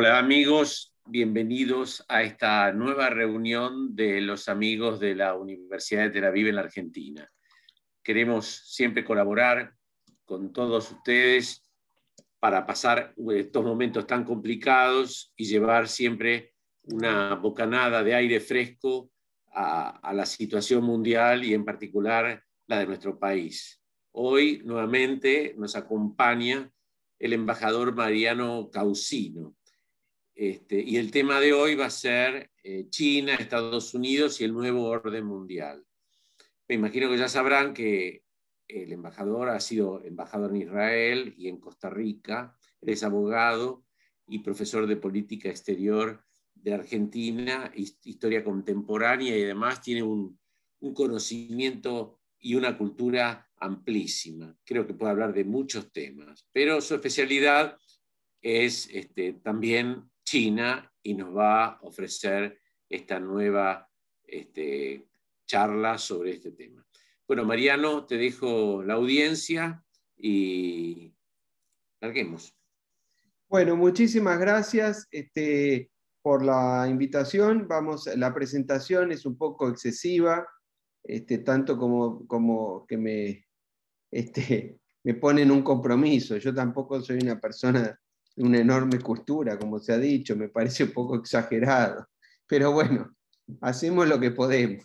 Hola amigos, bienvenidos a esta nueva reunión de los amigos de la Universidad de Tel Aviv en la Argentina. Queremos siempre colaborar con todos ustedes para pasar estos momentos tan complicados y llevar siempre una bocanada de aire fresco a la situación mundial y en particular la de nuestro país. Hoy nuevamente nos acompaña el embajador Mariano Causino. Y el tema de hoy va a ser China, Estados Unidos y el nuevo orden mundial. Me imagino que ya sabrán que el embajador ha sido embajador en Israel y en Costa Rica. Él es abogado y profesor de política exterior de Argentina, historia contemporánea, y además tiene un conocimiento y una cultura amplísima. Creo que puede hablar de muchos temas, pero su especialidad es también China, y nos va a ofrecer esta nueva charla sobre este tema. Bueno, Mariano, te dejo la audiencia y larguemos. Bueno, muchísimas gracias por la invitación. La presentación es un poco excesiva, tanto como que me ponen un compromiso. Yo tampoco soy una persona de una enorme cultura, como se ha dicho, me parece un poco exagerado. Pero bueno, hacemos lo que podemos.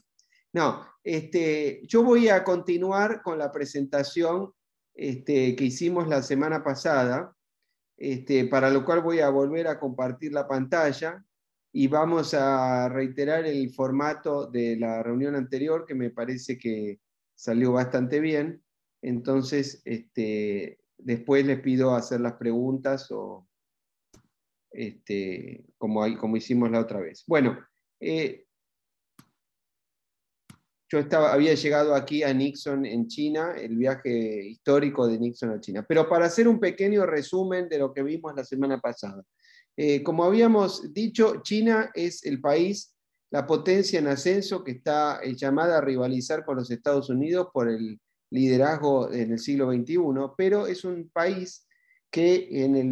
No, yo voy a continuar con la presentación que hicimos la semana pasada, para lo cual voy a volver a compartir la pantalla y vamos a reiterar el formato de la reunión anterior, que me parece que salió bastante bien. Entonces, después les pido hacer las preguntas como hicimos la otra vez. Bueno, yo había llegado aquí a Nixon en China, el viaje histórico de Nixon a China. Pero para hacer un pequeño resumen de lo que vimos la semana pasada. Como habíamos dicho, China es el país, la potencia en ascenso que está llamada a rivalizar con los Estados Unidos por el liderazgo en el siglo XXI, pero es un país que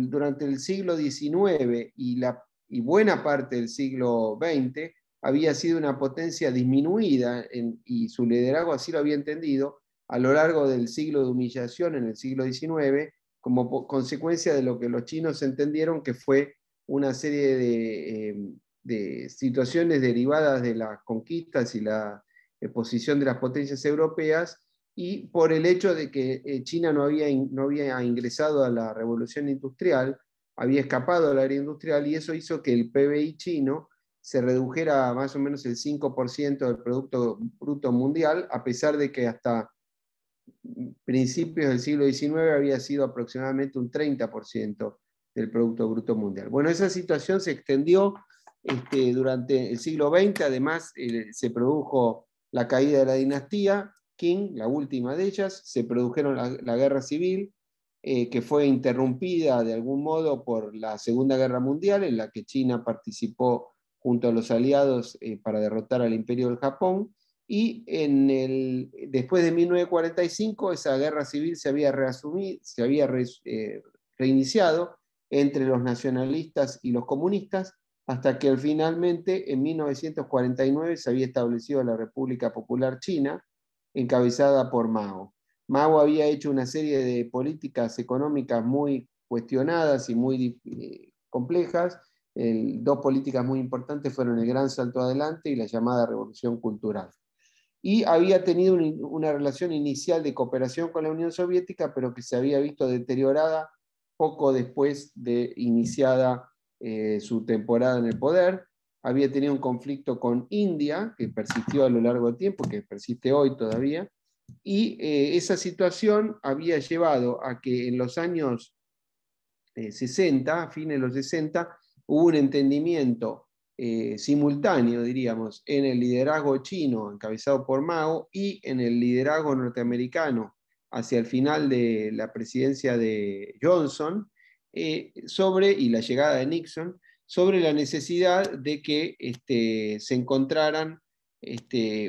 durante el siglo XIX y buena parte del siglo XX había sido una potencia disminuida y su liderazgo así lo había entendido a lo largo del siglo de humillación en el siglo XIX, como consecuencia de lo que los chinos entendieron que fue una serie de situaciones derivadas de las conquistas y la posición de las potencias europeas, y por el hecho de que China no había ingresado a la revolución industrial, había escapado a la era industrial, y eso hizo que el PBI chino se redujera a más o menos el 5% del Producto Bruto Mundial, a pesar de que hasta principios del siglo XIX había sido aproximadamente un 30% del Producto Bruto Mundial. Bueno, esa situación se extendió durante el siglo XX. Además, se produjo la caída de la dinastía Qing, la última de ellas, se produjeron la guerra civil, que fue interrumpida de algún modo por la Segunda Guerra Mundial, en la que China participó junto a los aliados para derrotar al Imperio del Japón. Y después de 1945 esa guerra civil se había reiniciado entre los nacionalistas y los comunistas, hasta que finalmente en 1949 se había establecido la República Popular China, encabezada por Mao. Mao había hecho una serie de políticas económicas muy cuestionadas y muy complejas. Dos políticas muy importantes fueron el Gran Salto Adelante y la llamada Revolución Cultural. Y había tenido una relación inicial de cooperación con la Unión Soviética, pero que se había visto deteriorada poco después de iniciada su temporada en el poder. Había tenido un conflicto con India, que persistió a lo largo del tiempo, que persiste hoy todavía, y esa situación había llevado a que en los años 60, a fines de los 60, hubo un entendimiento simultáneo, diríamos, en el liderazgo chino encabezado por Mao y en el liderazgo norteamericano hacia el final de la presidencia de Johnson, y la llegada de Nixon, sobre la necesidad de que se encontraran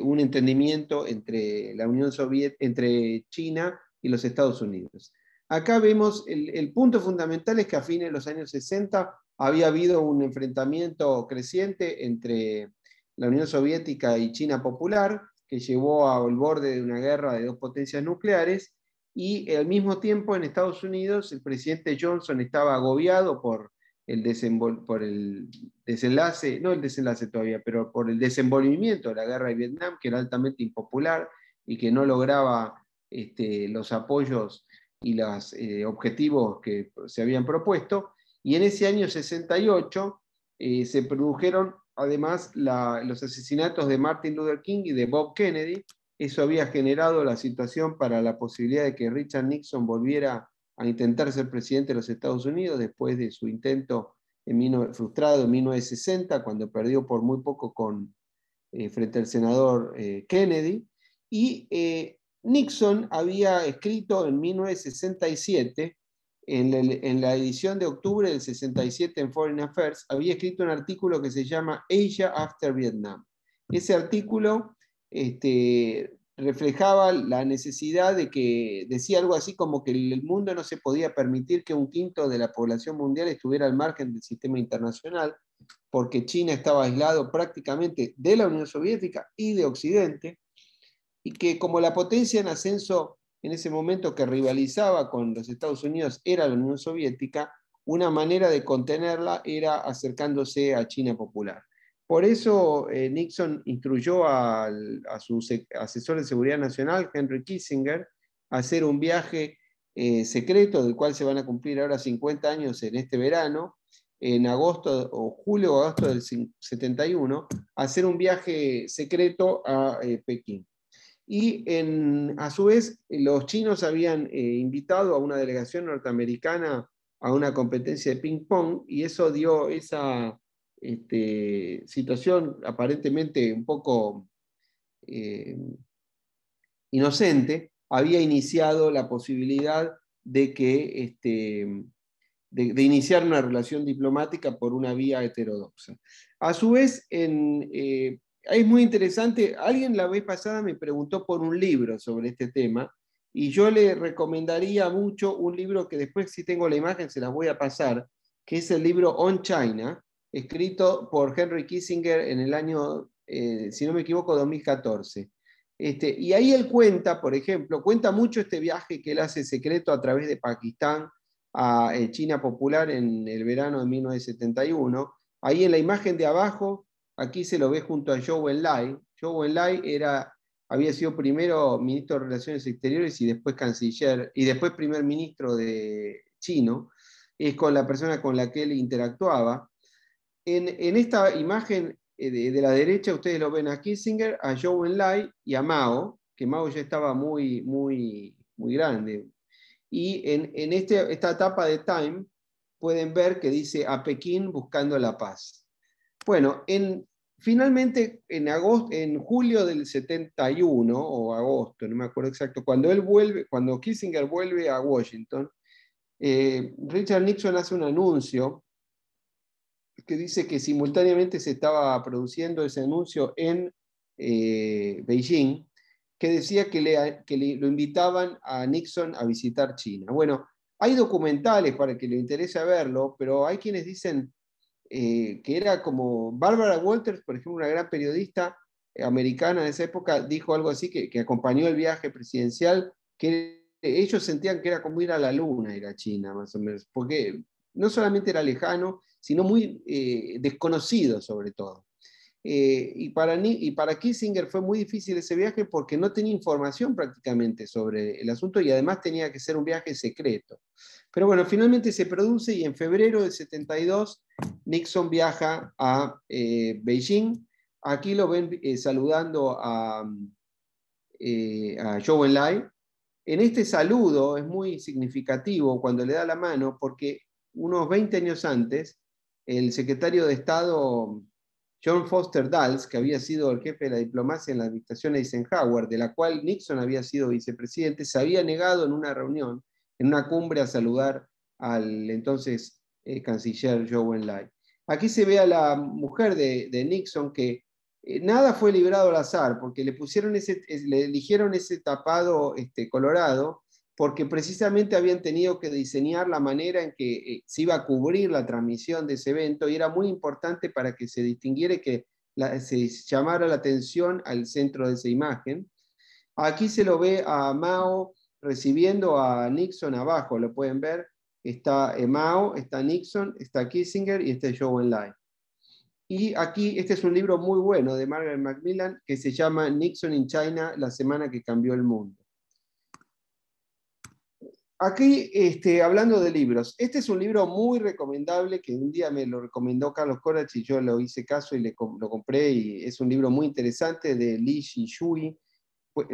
un entendimiento entre la Unión Soviética, entre China y los Estados Unidos. Acá vemos el punto fundamental es que a fines de los años 60 había habido un enfrentamiento creciente entre la Unión Soviética y China Popular, que llevó al borde de una guerra de dos potencias nucleares, y al mismo tiempo en Estados Unidos el presidente Johnson estaba agobiado por el desenlace, no el desenlace todavía, pero por el desenvolvimiento de la guerra de Vietnam, que era altamente impopular y que no lograba los apoyos y los objetivos que se habían propuesto. Y en ese año 68 se produjeron además los asesinatos de Martin Luther King y de Bob Kennedy. Eso había generado la situación para la posibilidad de que Richard Nixon volviera a intentar ser presidente de los Estados Unidos después de su intento frustrado en 1960, cuando perdió por muy poco frente al senador Kennedy. Y Nixon había escrito en 1967, en la edición de octubre del 67 en Foreign Affairs, había escrito un artículo que se llama Asia After Vietnam. Ese artículo reflejaba la necesidad de que, decía algo así como que el mundo no se podía permitir que un quinto de la población mundial estuviera al margen del sistema internacional, porque China estaba aislado prácticamente de la Unión Soviética y de Occidente, y que como la potencia en ascenso en ese momento que rivalizaba con los Estados Unidos era la Unión Soviética, una manera de contenerla era acercándose a China Popular. Por eso Nixon instruyó a su asesor de seguridad nacional, Henry Kissinger, a hacer un viaje secreto, del cual se van a cumplir ahora 50 años en este verano, en agosto o julio o agosto del 71, a hacer un viaje secreto a Pekín. Y a su vez los chinos habían invitado a una delegación norteamericana a una competencia de ping-pong, y eso dio esa situación aparentemente un poco inocente, había iniciado la posibilidad de que de iniciar una relación diplomática por una vía heterodoxa. A su vez, es muy interesante, alguien la vez pasada me preguntó por un libro sobre este tema, y yo le recomendaría mucho un libro que después, si tengo la imagen, se las voy a pasar, que es el libro On China, escrito por Henry Kissinger en el año, si no me equivoco, 2014. Y ahí él cuenta, por ejemplo, cuenta mucho este viaje que él hace secreto a través de Pakistán a China Popular en el verano de 1971. Ahí en la imagen de abajo, aquí se lo ve junto a Zhou Enlai. Zhou Enlai había sido primero ministro de Relaciones Exteriores y después canciller, y después primer ministro de chino. Es con la persona con la que él interactuaba. En esta imagen de la derecha ustedes lo ven a Kissinger, a Zhou Enlai y a Mao, que Mao ya estaba muy, muy, muy grande. Y en esta etapa de Time pueden ver que dice a Pekín buscando la paz. Bueno, finalmente en julio del 71, o agosto, no me acuerdo exacto, cuando Kissinger vuelve a Washington, Richard Nixon hace un anuncio que dice que simultáneamente se estaba produciendo ese anuncio en Beijing, que decía que lo invitaban a Nixon a visitar China. Bueno, hay documentales para que le interese verlo, pero hay quienes dicen que era como Barbara Walters, por ejemplo, una gran periodista americana en esa época, dijo algo así, que acompañó el viaje presidencial, que ellos sentían que era como ir a la luna, ir a China, más o menos, porque no solamente era lejano, sino muy desconocido sobre todo. Y para Kissinger fue muy difícil ese viaje porque no tenía información prácticamente sobre el asunto, y además tenía que ser un viaje secreto. Pero bueno, finalmente se produce, y en febrero del 72 Nixon viaja a Beijing. Aquí lo ven saludando a Zhou Enlai. En este saludo es muy significativo cuando le da la mano, porque unos 20 años antes, el secretario de Estado John Foster Dulles, que había sido el jefe de la diplomacia en la administración Eisenhower, de la cual Nixon había sido vicepresidente, se había negado en una reunión, en una cumbre, a saludar al entonces canciller Zhou Enlai. Aquí se ve a la mujer de Nixon, que nada fue librado al azar, porque le eligieron ese tapado colorado, porque precisamente habían tenido que diseñar la manera en que se iba a cubrir la transmisión de ese evento, y era muy importante para que se distinguiera, que se llamara la atención al centro de esa imagen. Aquí se lo ve a Mao recibiendo a Nixon abajo, lo pueden ver. Está Mao, está Nixon, está Kissinger y está Zhou Enlai. Y aquí, este es un libro muy bueno de Margaret Macmillan que se llama Nixon in China, la semana que cambió el mundo. Aquí, hablando de libros, este es un libro muy recomendable que un día me lo recomendó Carlos Corach y yo lo hice caso y lo compré, y es un libro muy interesante de Li Xishui.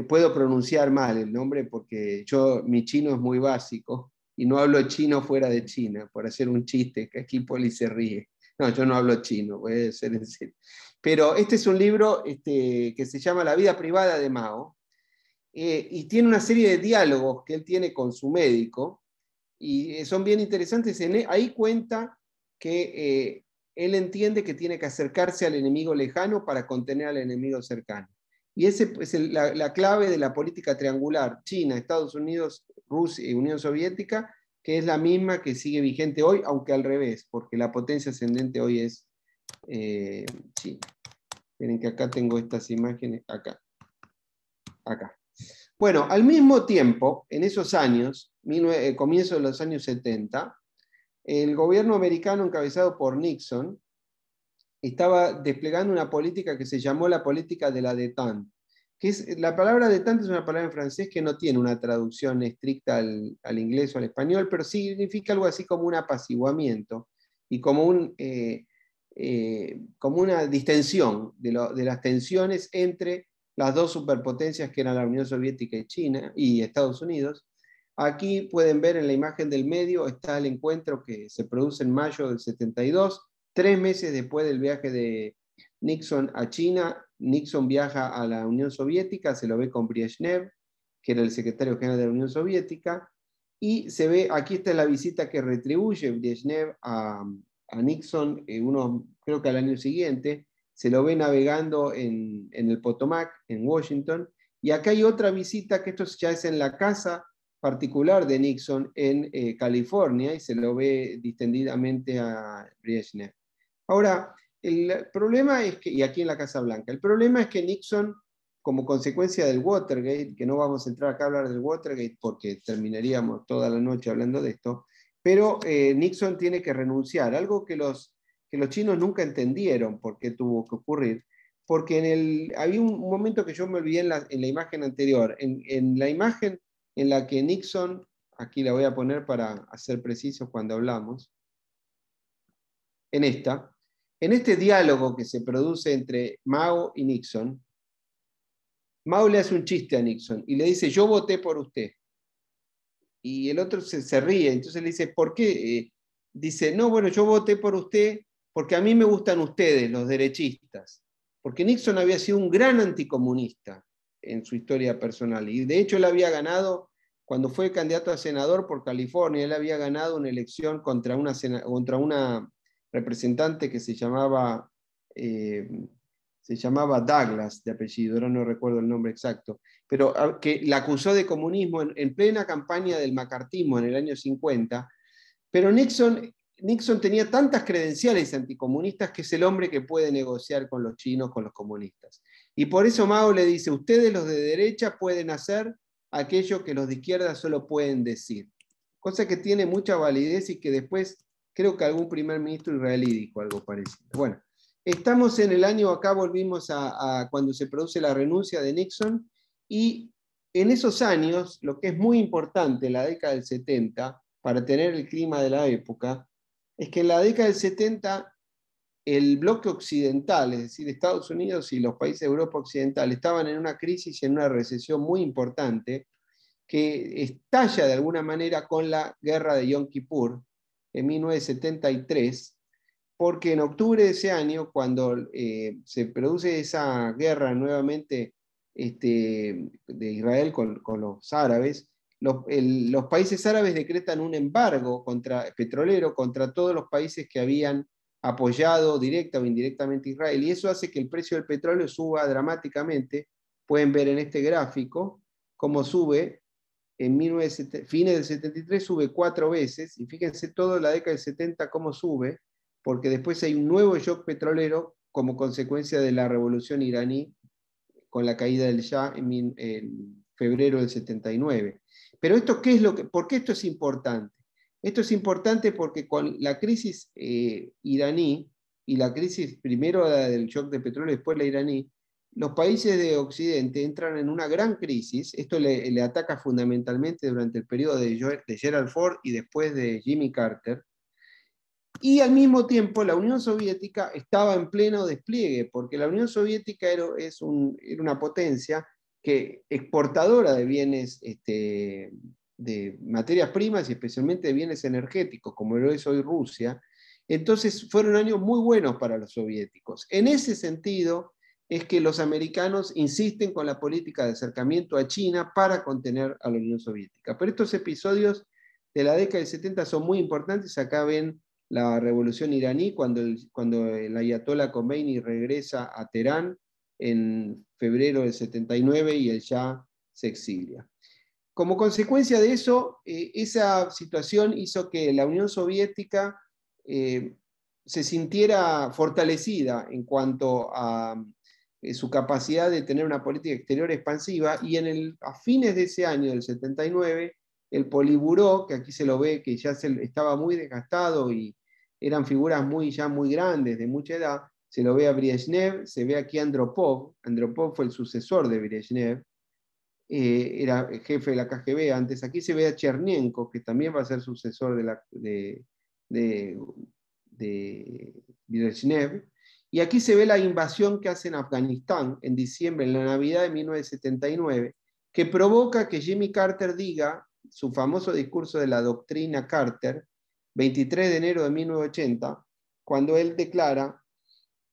Puedo pronunciar mal el nombre porque mi chino es muy básico y no hablo chino fuera de China, por hacer un chiste, que aquí Poli se ríe. No, yo no hablo chino, puede ser en serio. Pero este es un libro que se llama La vida privada de Mao, y tiene una serie de diálogos que él tiene con su médico, y son bien interesantes. Ahí cuenta que él entiende que tiene que acercarse al enemigo lejano para contener al enemigo cercano. Y esa es la clave de la política triangular: China, Estados Unidos, Rusia y Unión Soviética, que es la misma que sigue vigente hoy, aunque al revés, porque la potencia ascendente hoy es China. Miren que acá tengo estas imágenes, acá. Bueno, al mismo tiempo, en esos años, comienzo de los años 70, el gobierno americano encabezado por Nixon estaba desplegando una política que se llamó la política de la détente. La palabra détente es una palabra en francés que no tiene una traducción estricta al inglés o al español, pero significa algo así como un apaciguamiento y como una distensión de las tensiones entre las dos superpotencias que eran la Unión Soviética y China y Estados Unidos. Aquí pueden ver en la imagen del medio está el encuentro que se produce en mayo del 72, 3 meses después del viaje de Nixon a China. Nixon viaja a la Unión Soviética, se lo ve con Brezhnev, que era el secretario general de la Unión Soviética, y se ve, aquí está la visita que retribuye Brezhnev a Nixon, creo que al año siguiente, se lo ve navegando en el Potomac, en Washington, y acá hay otra visita, que esto ya es en la casa particular de Nixon en California, y se lo ve distendidamente a Brezhnev. Ahora, el problema es que, y aquí en la Casa Blanca, el problema es que Nixon, como consecuencia del Watergate, que no vamos a entrar acá a hablar del Watergate porque terminaríamos toda la noche hablando de esto, pero Nixon tiene que renunciar, algo que los chinos nunca entendieron por qué tuvo que ocurrir, porque había un momento que yo me olvidé en la imagen anterior, en la imagen en la que Nixon, aquí la voy a poner para hacer precisos cuando hablamos, en este diálogo que se produce entre Mao y Nixon, Mao le hace un chiste a Nixon y le dice: yo voté por usted. Y el otro se ríe, entonces le dice: ¿por qué? Dice: no, bueno, yo voté por usted porque a mí me gustan ustedes, los derechistas. Porque Nixon había sido un gran anticomunista en su historia personal, y de hecho él había ganado, cuando fue candidato a senador por California, él había ganado una elección contra una representante que se llamaba Douglas, de apellido, ahora no recuerdo el nombre exacto, pero que la acusó de comunismo en plena campaña del macartismo en el año 50, pero Nixon tenía tantas credenciales anticomunistas que es el hombre que puede negociar con los chinos, con los comunistas. Y por eso Mao le dice: ustedes los de derecha pueden hacer aquello que los de izquierda solo pueden decir. Cosa que tiene mucha validez y que después creo que algún primer ministro israelí dijo algo parecido. Bueno, estamos en el año, acá volvimos a cuando se produce la renuncia de Nixon, y en esos años, lo que es muy importante en la década del 70, para tener el clima de la época, es que en la década del 70 el bloque occidental, es decir, Estados Unidos y los países de Europa Occidental, estaban en una crisis y en una recesión muy importante, que estalla de alguna manera con la guerra de Yom Kippur en 1973, porque en octubre de ese año, cuando se produce esa guerra nuevamente de Israel con los árabes, los países árabes decretan un embargo petrolero contra todos los países que habían apoyado directa o indirectamente a Israel, y eso hace que el precio del petróleo suba dramáticamente. Pueden ver en este gráfico cómo sube fines del 73 sube 4 veces, y fíjense toda la década del 70 cómo sube, porque después hay un nuevo shock petrolero como consecuencia de la revolución iraní con la caída del Shah en febrero del 79. Pero esto, ¿por qué esto es importante? Esto es importante porque con la crisis iraní y la crisis primero del shock de petróleo, después la iraní, los países de Occidente entran en una gran crisis. Esto le ataca fundamentalmente durante el periodo de Gerald Ford y después de Jimmy Carter. Y al mismo tiempo la Unión Soviética estaba en pleno despliegue, porque la Unión Soviética era una potencia exportadora de bienes, de materias primas y especialmente de bienes energéticos, como lo es hoy Rusia. Entonces fueron años muy buenos para los soviéticos. En ese sentido es que los americanos insisten con la política de acercamiento a China para contener a la Unión Soviética. Pero estos episodios de la década del 70 son muy importantes. Acá ven la revolución iraní, cuando el ayatollah Khomeini regresa a Teherán en febrero del 79 y el Shah se exilia. Como consecuencia de eso, esa situación hizo que la Unión Soviética se sintiera fortalecida en cuanto a su capacidad de tener una política exterior expansiva, y a fines de ese año, del 79, el Politburó, que aquí se lo ve que ya estaba muy desgastado y eran figuras ya muy grandes, de mucha edad, se lo ve a Brezhnev, se ve aquí a Andropov. Andropov fue el sucesor de Brezhnev, era jefe de la KGB antes. Aquí se ve a Chernenko, que también va a ser sucesor de Brezhnev. Y aquí se ve la invasión que hace en Afganistán en diciembre, en la Navidad de 1979, que provoca que Jimmy Carter diga su famoso discurso de la doctrina Carter, 23 de enero de 1980, cuando él declara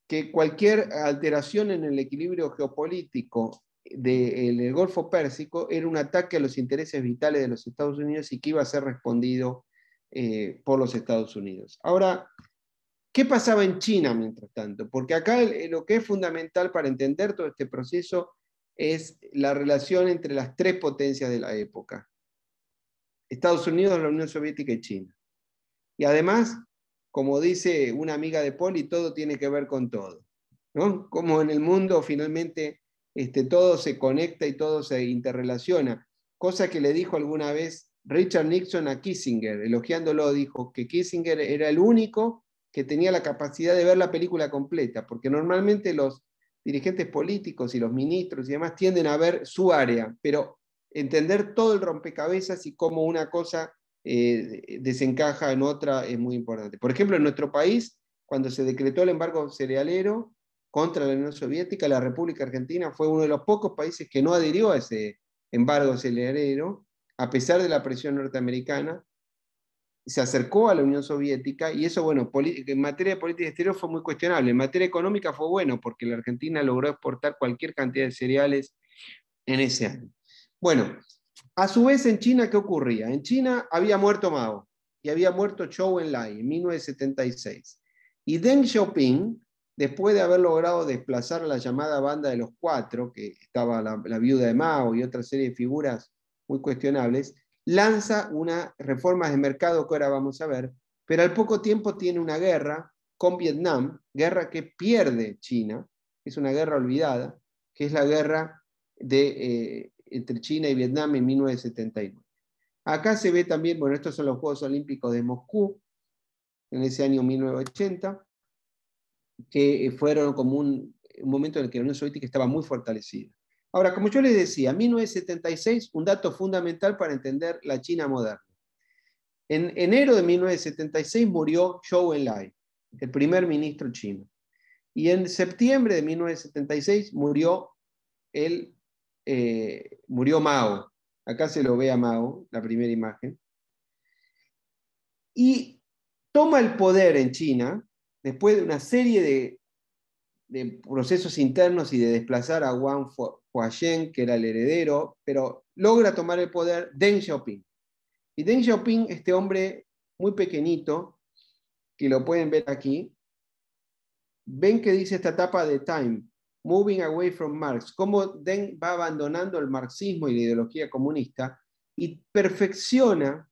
que cualquier alteración en el equilibrio geopolítico del Golfo Pérsico era un ataque a los intereses vitales de los Estados Unidos y que iba a ser respondido por los Estados Unidos. Ahora, ¿qué pasaba en China mientras tanto? Porque acá lo que es fundamental para entender todo este proceso es la relación entre las tres potencias de la época: Estados Unidos, la Unión Soviética y China. Y además, como dice una amiga de Poli, todo tiene que ver con todo, ¿no? Como en el mundo finalmente todo se conecta y todo se interrelaciona. Cosa que le dijo alguna vez Richard Nixon a Kissinger, elogiándolo, dijo que Kissinger era el único que tenía la capacidad de ver la película completa, porque normalmente los dirigentes políticos y los ministros y demás tienden a ver su área, pero entender todo el rompecabezas y cómo una cosa desencaja en otra es muy importante. Por ejemplo, en nuestro país, cuando se decretó el embargo cerealero contra la Unión Soviética, la República Argentina fue uno de los pocos países que no adhirió a ese embargo cerealero, a pesar de la presión norteamericana. Se acercó a la Unión Soviética, y eso, bueno, en materia de política exterior fue muy cuestionable. En materia económica fue bueno, porque la Argentina logró exportar cualquier cantidad de cereales en ese año. Bueno, a su vez en China, ¿qué ocurría? En China había muerto Mao y había muerto Zhou Enlai en 1976. Y Deng Xiaoping, después de haber logrado desplazar a la llamada banda de los cuatro, que estaba la viuda de Mao y otra serie de figuras muy cuestionables, lanza unas reformas de mercado que ahora vamos a ver, pero al poco tiempo tiene una guerra con Vietnam, guerra que pierde China, es una guerra olvidada, que es la guerra entre China y Vietnam en 1979. Acá se ve también, bueno, estos son los Juegos Olímpicos de Moscú, en ese año 1980, que fueron como un momento en el que la Unión Soviética estaba muy fortalecida. Ahora, como yo les decía, 1976, un dato fundamental para entender la China moderna. En enero de 1976 murió Zhou Enlai, el primer ministro chino. Y en septiembre de 1976 murió Mao. Acá se lo ve a Mao, la primera imagen. Y toma el poder en China, después de una serie de procesos internos y de desplazar a Wang Huazhen, que era el heredero, pero logra tomar el poder Deng Xiaoping. Y Deng Xiaoping, este hombre muy pequeñito, que lo pueden ver aquí, ven que dice esta etapa de Time, Moving Away from Marx, cómo Deng va abandonando el marxismo y la ideología comunista y perfecciona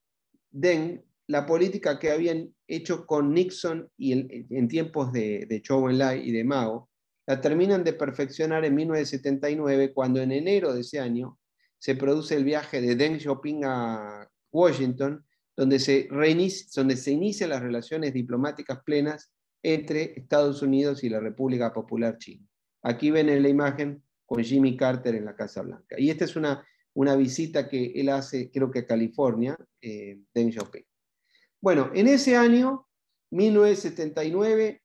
Deng la política que habían hecho con Nixon y en tiempos de Zhou Enlai y de Mao. La terminan de perfeccionar en 1979, cuando en enero de ese año se produce el viaje de Deng Xiaoping a Washington, donde se inician las relaciones diplomáticas plenas entre Estados Unidos y la República Popular China. Aquí ven en la imagen con Jimmy Carter en la Casa Blanca. Y esta es una visita que él hace, creo que a California, Deng Xiaoping. Bueno, en ese año, 1979,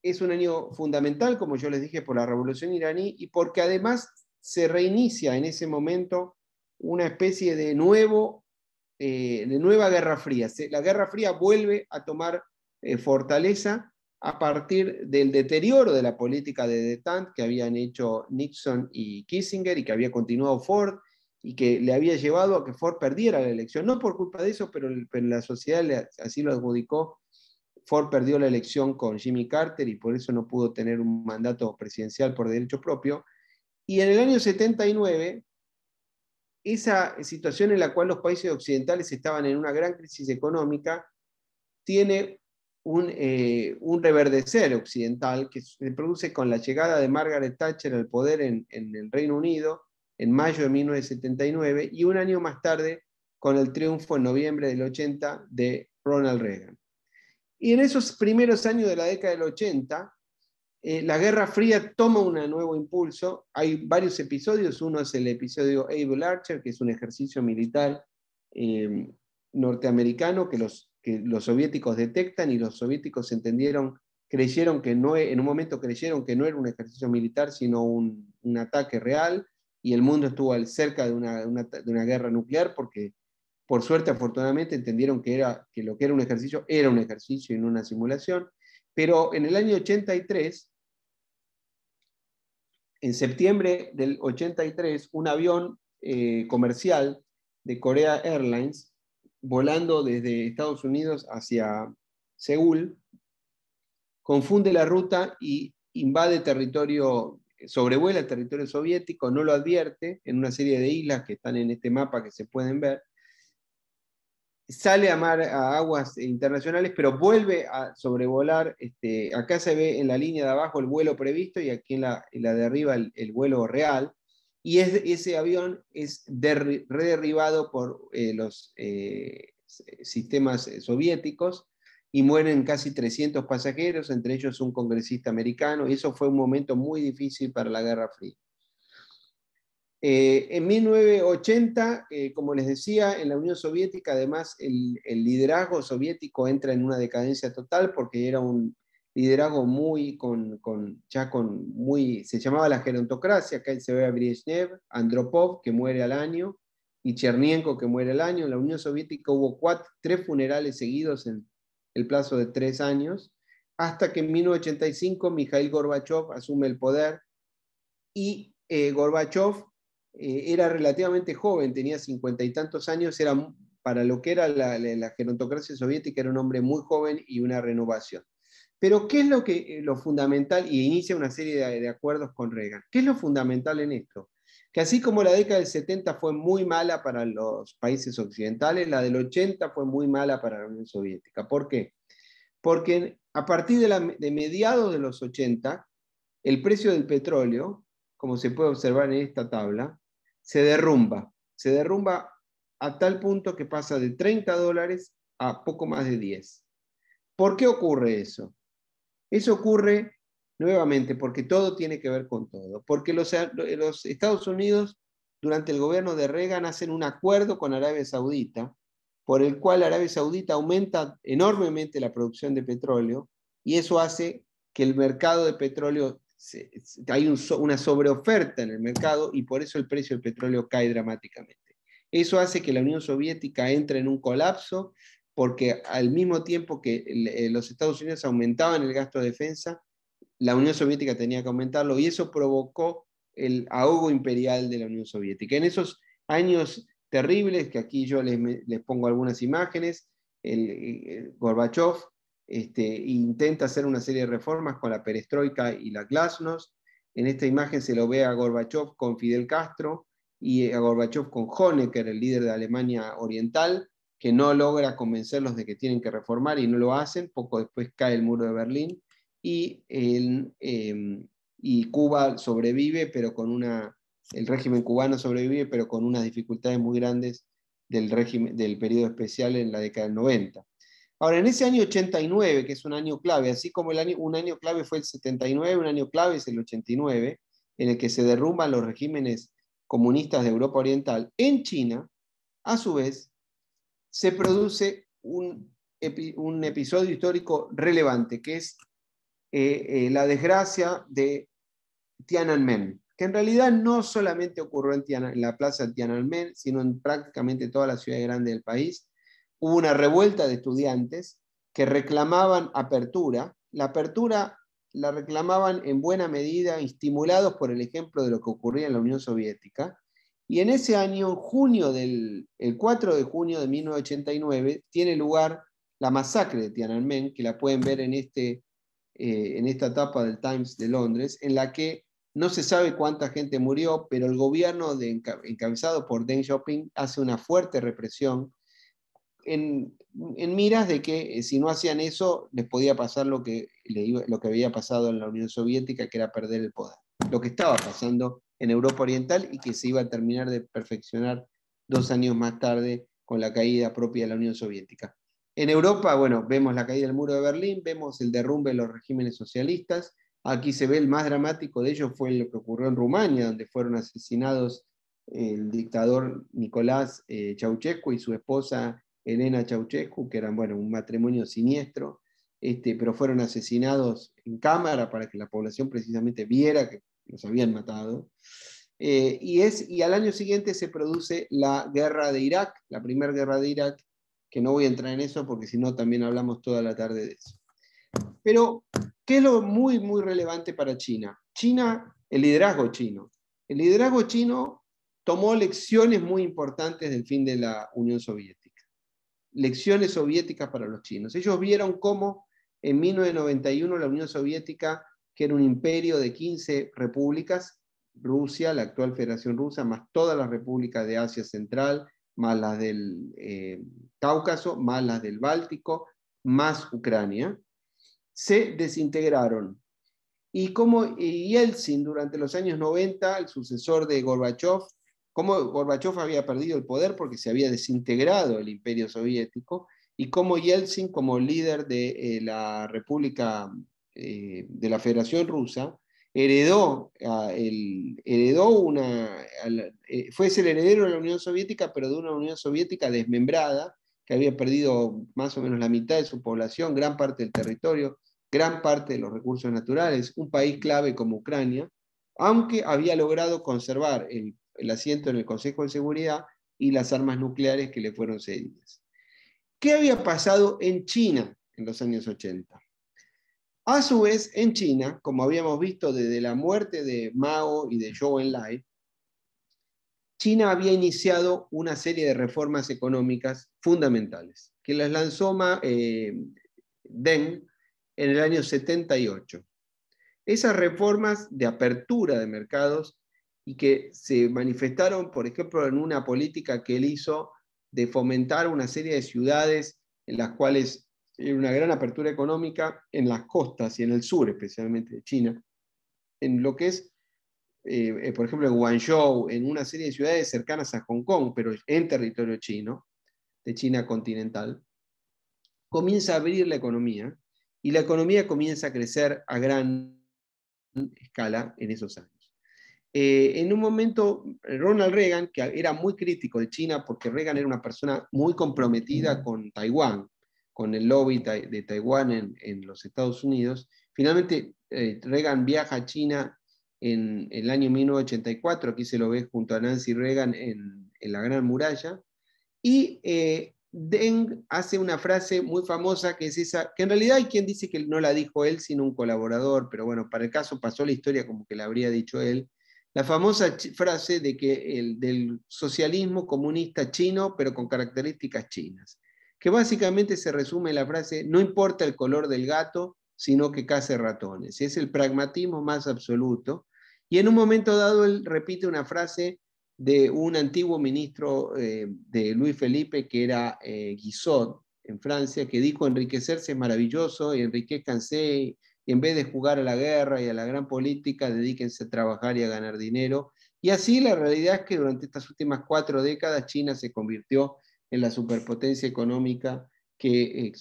es un año fundamental, como yo les dije, por la revolución iraní y porque además se reinicia en ese momento una especie de nueva Guerra Fría. La Guerra Fría vuelve a tomar fortaleza a partir del deterioro de la política de détente que habían hecho Nixon y Kissinger y que había continuado Ford y que le había llevado a que Ford perdiera la elección. No por culpa de eso, pero la sociedad así lo adjudicó. Ford perdió la elección con Jimmy Carter y por eso no pudo tener un mandato presidencial por derecho propio. Y en el año 79, esa situación en la cual los países occidentales estaban en una gran crisis económica tiene un reverdecer occidental que se produce con la llegada de Margaret Thatcher al poder en el Reino Unido en mayo de 1979 y un año más tarde con el triunfo en noviembre del 80 de Ronald Reagan. Y en esos primeros años de la década del 80, la Guerra Fría toma un nuevo impulso. Hay varios episodios. Uno es el episodio Able Archer, que es un ejercicio militar norteamericano que los soviéticos detectan y los soviéticos creyeron que no, en un momento creyeron que no era un ejercicio militar, sino un ataque real, y el mundo estuvo cerca de una guerra nuclear porque, por suerte, afortunadamente, entendieron que lo que era un ejercicio y no una simulación. Pero en el año 83, en septiembre del 83, un avión comercial de Korea Airlines, volando desde Estados Unidos hacia Seúl, confunde la ruta y invade sobrevuela el territorio soviético, no lo advierte, en una serie de islas que están en este mapa que se pueden ver. Sale a aguas internacionales, pero vuelve a sobrevolar. Acá se ve en la línea de abajo el vuelo previsto y aquí en la de arriba el vuelo real. Y ese avión es rederribado por los sistemas soviéticos y mueren casi 300 pasajeros, entre ellos un congresista americano, y eso fue un momento muy difícil para la Guerra Fría. En 1980, como les decía, en la Unión Soviética, además, el liderazgo soviético entra en una decadencia total porque era un liderazgo se llamaba la gerontocracia. Acá se ve a Brezhnev, Andropov, que muere al año, y Chernenko, que muere al año. En la Unión Soviética hubo 3 funerales seguidos en el plazo de 3 años, hasta que en 1985 Mikhail Gorbachev asume el poder, y Gorbachev era relativamente joven, tenía 50 y tantos años, para lo que era la gerontocracia soviética, era un hombre muy joven y una renovación. Pero ¿qué es lo fundamental? Y inicia una serie de acuerdos con Reagan. ¿Qué es lo fundamental en esto? Que así como la década del 70 fue muy mala para los países occidentales, la del 80 fue muy mala para la Unión Soviética. ¿Por qué? Porque a partir de mediados de los 80, el precio del petróleo, como se puede observar en esta tabla, se derrumba a tal punto que pasa de $30 a poco más de 10. ¿Por qué ocurre eso? Eso ocurre nuevamente porque todo tiene que ver con todo. Porque los Estados Unidos, durante el gobierno de Reagan, hacen un acuerdo con Arabia Saudita, por el cual Arabia Saudita aumenta enormemente la producción de petróleo, y eso hace que el mercado de petróleo, hay una sobreoferta en el mercado, y por eso el precio del petróleo cae dramáticamente. Eso hace que la Unión Soviética entre en un colapso, porque al mismo tiempo que los Estados Unidos aumentaban el gasto de defensa, la Unión Soviética tenía que aumentarlo, y eso provocó el ahogo imperial de la Unión Soviética. En esos años terribles, que aquí yo les pongo algunas imágenes, el Gorbachev intenta hacer una serie de reformas con la perestroika y la glasnost. En esta imagen se lo ve a Gorbachev con Fidel Castro, y a Gorbachev con Honecker, el líder de Alemania Oriental, que no logra convencerlos de que tienen que reformar y no lo hacen. Poco después cae el muro de Berlín y, y Cuba sobrevive, pero con el régimen cubano sobrevive, pero con unas dificultades muy grandes del periodo especial en la década del 90. Ahora, en ese año 89, que es un año clave, así como un año clave fue el 79, un año clave es el 89, en el que se derrumban los regímenes comunistas de Europa Oriental, en China, a su vez, se produce un episodio histórico relevante, que es la desgracia de Tiananmen, que en realidad no solamente ocurrió en la plaza de Tiananmen, sino en prácticamente todas las ciudades grandes del país. Hubo una revuelta de estudiantes que reclamaban apertura. La apertura la reclamaban en buena medida estimulados por el ejemplo de lo que ocurría en la Unión Soviética. Y en ese año, el 4 de junio de 1989, tiene lugar la masacre de Tiananmen, que la pueden ver en esta etapa del Times de Londres, en la que no se sabe cuánta gente murió, pero el gobierno encabezado por Deng Xiaoping hace una fuerte represión en miras de que si no hacían eso les podía pasar lo que había pasado en la Unión Soviética, que era perder el poder. Lo que estaba pasando en Europa Oriental y que se iba a terminar de perfeccionar 2 años más tarde con la caída propia de la Unión Soviética. En Europa, bueno, vemos la caída del muro de Berlín, vemos el derrumbe de los regímenes socialistas. Aquí se ve el más dramático de ellos fue lo que ocurrió en Rumania, donde fueron asesinados el dictador Nicolás Ceausescu y su esposa Elena Ceausescu, que eran, bueno, un matrimonio siniestro, pero fueron asesinados en cámara para que la población precisamente viera que los habían matado. Y al año siguiente se produce la guerra de Irak, la primera guerra de Irak, que no voy a entrar en eso porque si no también hablamos toda la tarde de eso. Pero, ¿qué es lo muy, muy relevante para China? El liderazgo chino. El liderazgo chino tomó lecciones muy importantes del fin de la Unión Soviética. Lecciones soviéticas para los chinos. Ellos vieron cómo en 1991 la Unión Soviética, que era un imperio de 15 repúblicas, Rusia, la actual Federación Rusa, más todas las repúblicas de Asia Central, más las del Cáucaso, más las del Báltico, más Ucrania, se desintegraron. Y como Yeltsin durante los años 90, el sucesor de Gorbachev, cómo Gorbachev había perdido el poder porque se había desintegrado el imperio soviético, y cómo Yeltsin, como líder de la República, de la Federación Rusa, fue el heredero de la Unión Soviética, pero de una Unión Soviética desmembrada, que había perdido más o menos la mitad de su población, gran parte del territorio, gran parte de los recursos naturales, un país clave como Ucrania, aunque había logrado conservar el asiento en el Consejo de Seguridad y las armas nucleares que le fueron cedidas. ¿Qué había pasado en China en los años 80? A su vez, en China, como habíamos visto desde la muerte de Mao y de Zhou Enlai, China había iniciado una serie de reformas económicas fundamentales, que las lanzó Deng en el año 78. Esas reformas de apertura de mercados y que se manifestaron, por ejemplo, en una política que él hizo de fomentar una serie de ciudades en las cuales hay una gran apertura económica en las costas y en el sur, especialmente de China, en lo que es, por ejemplo, en Guangzhou, en una serie de ciudades cercanas a Hong Kong, pero en territorio chino, de China continental, comienza a abrir la economía y la economía comienza a crecer a gran escala en esos años. En un momento, Ronald Reagan, que era muy crítico de China, porque Reagan era una persona muy comprometida con Taiwán, con el lobby de Taiwán en los Estados Unidos, finalmente Reagan viaja a China en el año 1984, aquí se lo ve junto a Nancy Reagan en la Gran Muralla, y Deng hace una frase muy famosa que es esa, que en realidad hay quien dice que no la dijo él, sino un colaborador, pero bueno, para el caso pasó la historia como que la habría dicho él, la famosa frase de que del socialismo comunista chino, pero con características chinas, que básicamente se resume en la frase, no importa el color del gato, sino que case ratones. Es el pragmatismo más absoluto. Y en un momento dado él repite una frase de un antiguo ministro de Luis Felipe, que era Guizot, en Francia, que dijo: enriquecerse es maravilloso, y enriquezcanse, y en vez de jugar a la guerra y a la gran política, dedíquense a trabajar y a ganar dinero. Y así la realidad es que durante estas últimas 4 décadas China se convirtió en la superpotencia económica que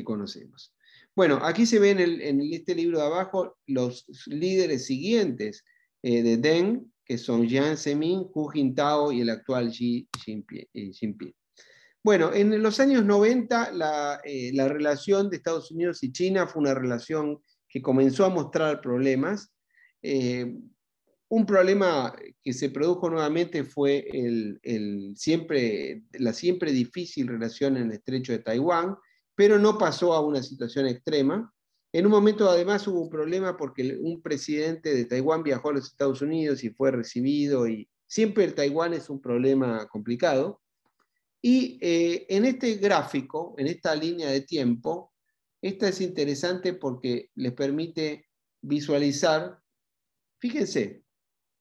conocemos. Bueno, aquí se ven en este libro de abajo los líderes siguientes de Deng, que son Jiang Zemin, Hu Jintao y el actual Xi Jinping. Bueno, en los años 90 la relación de Estados Unidos y China fue una relación que comenzó a mostrar problemas. Un problema que se produjo nuevamente fue la siempre difícil relación en el estrecho de Taiwán, pero no pasó a una situación extrema. En un momento además hubo un problema porque un presidente de Taiwán viajó a los Estados Unidos y fue recibido, y siempre el Taiwán es un problema complicado. Y en este gráfico, en esta línea de tiempo, esta es interesante porque les permite visualizar, fíjense,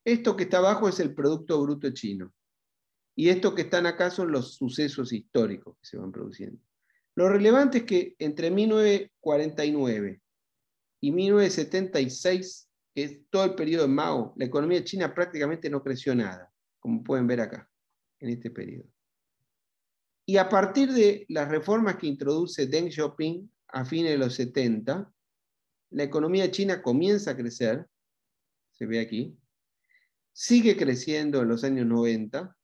esto que está abajo es el Producto Bruto Chino. Y esto que están acá son los sucesos históricos que se van produciendo. Lo relevante es que entre 1949 y 1976, que es todo el periodo de Mao, la economía china prácticamente no creció nada, como pueden ver acá, en este periodo. Y a partir de las reformas que introduce Deng Xiaoping a fines de los 70, la economía china comienza a crecer, se ve aquí, sigue creciendo en los años 90,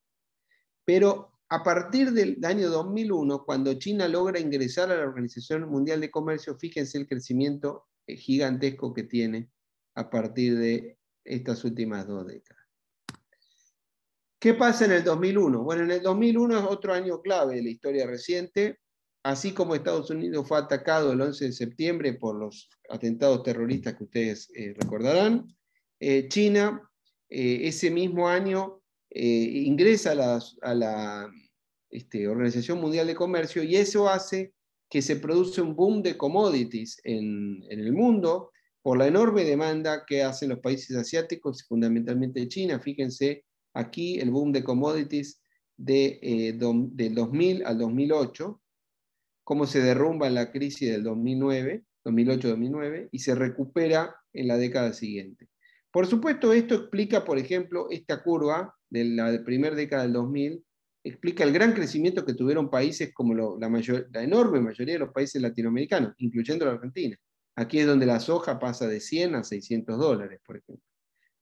pero a partir del año 2001, cuando China logra ingresar a la Organización Mundial de Comercio, fíjense el crecimiento gigantesco que tiene a partir de estas últimas 2 décadas. ¿Qué pasa en el 2001? Bueno, en el 2001 es otro año clave de la historia reciente. Así como Estados Unidos fue atacado el 11 de septiembre por los atentados terroristas que ustedes recordarán, China ese mismo año ingresa a la Organización Mundial de Comercio, y eso hace que se produce un boom de commodities en el mundo por la enorme demanda que hacen los países asiáticos, fundamentalmente China. Fíjense aquí el boom de commodities del 2000 al 2008, cómo se derrumba en la crisis del 2008-2009, y se recupera en la década siguiente. Por supuesto, esto explica, por ejemplo, esta curva de la primera década del 2000, explica el gran crecimiento que tuvieron países como la enorme mayoría de los países latinoamericanos, incluyendo la Argentina. Aquí es donde la soja pasa de 100 a 600 dólares, por ejemplo.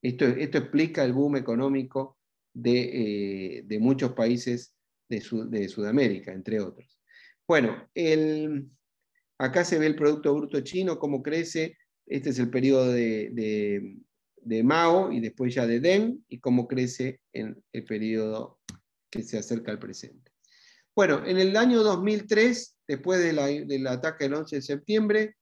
Esto explica el boom económico de muchos países de Sudamérica, entre otros. Bueno, acá se ve el Producto Bruto Chino, cómo crece. Este es el periodo de Mao y después ya de Deng, y cómo crece en el periodo que se acerca al presente. Bueno, en el año 2003, después del ataque del 11 de septiembre,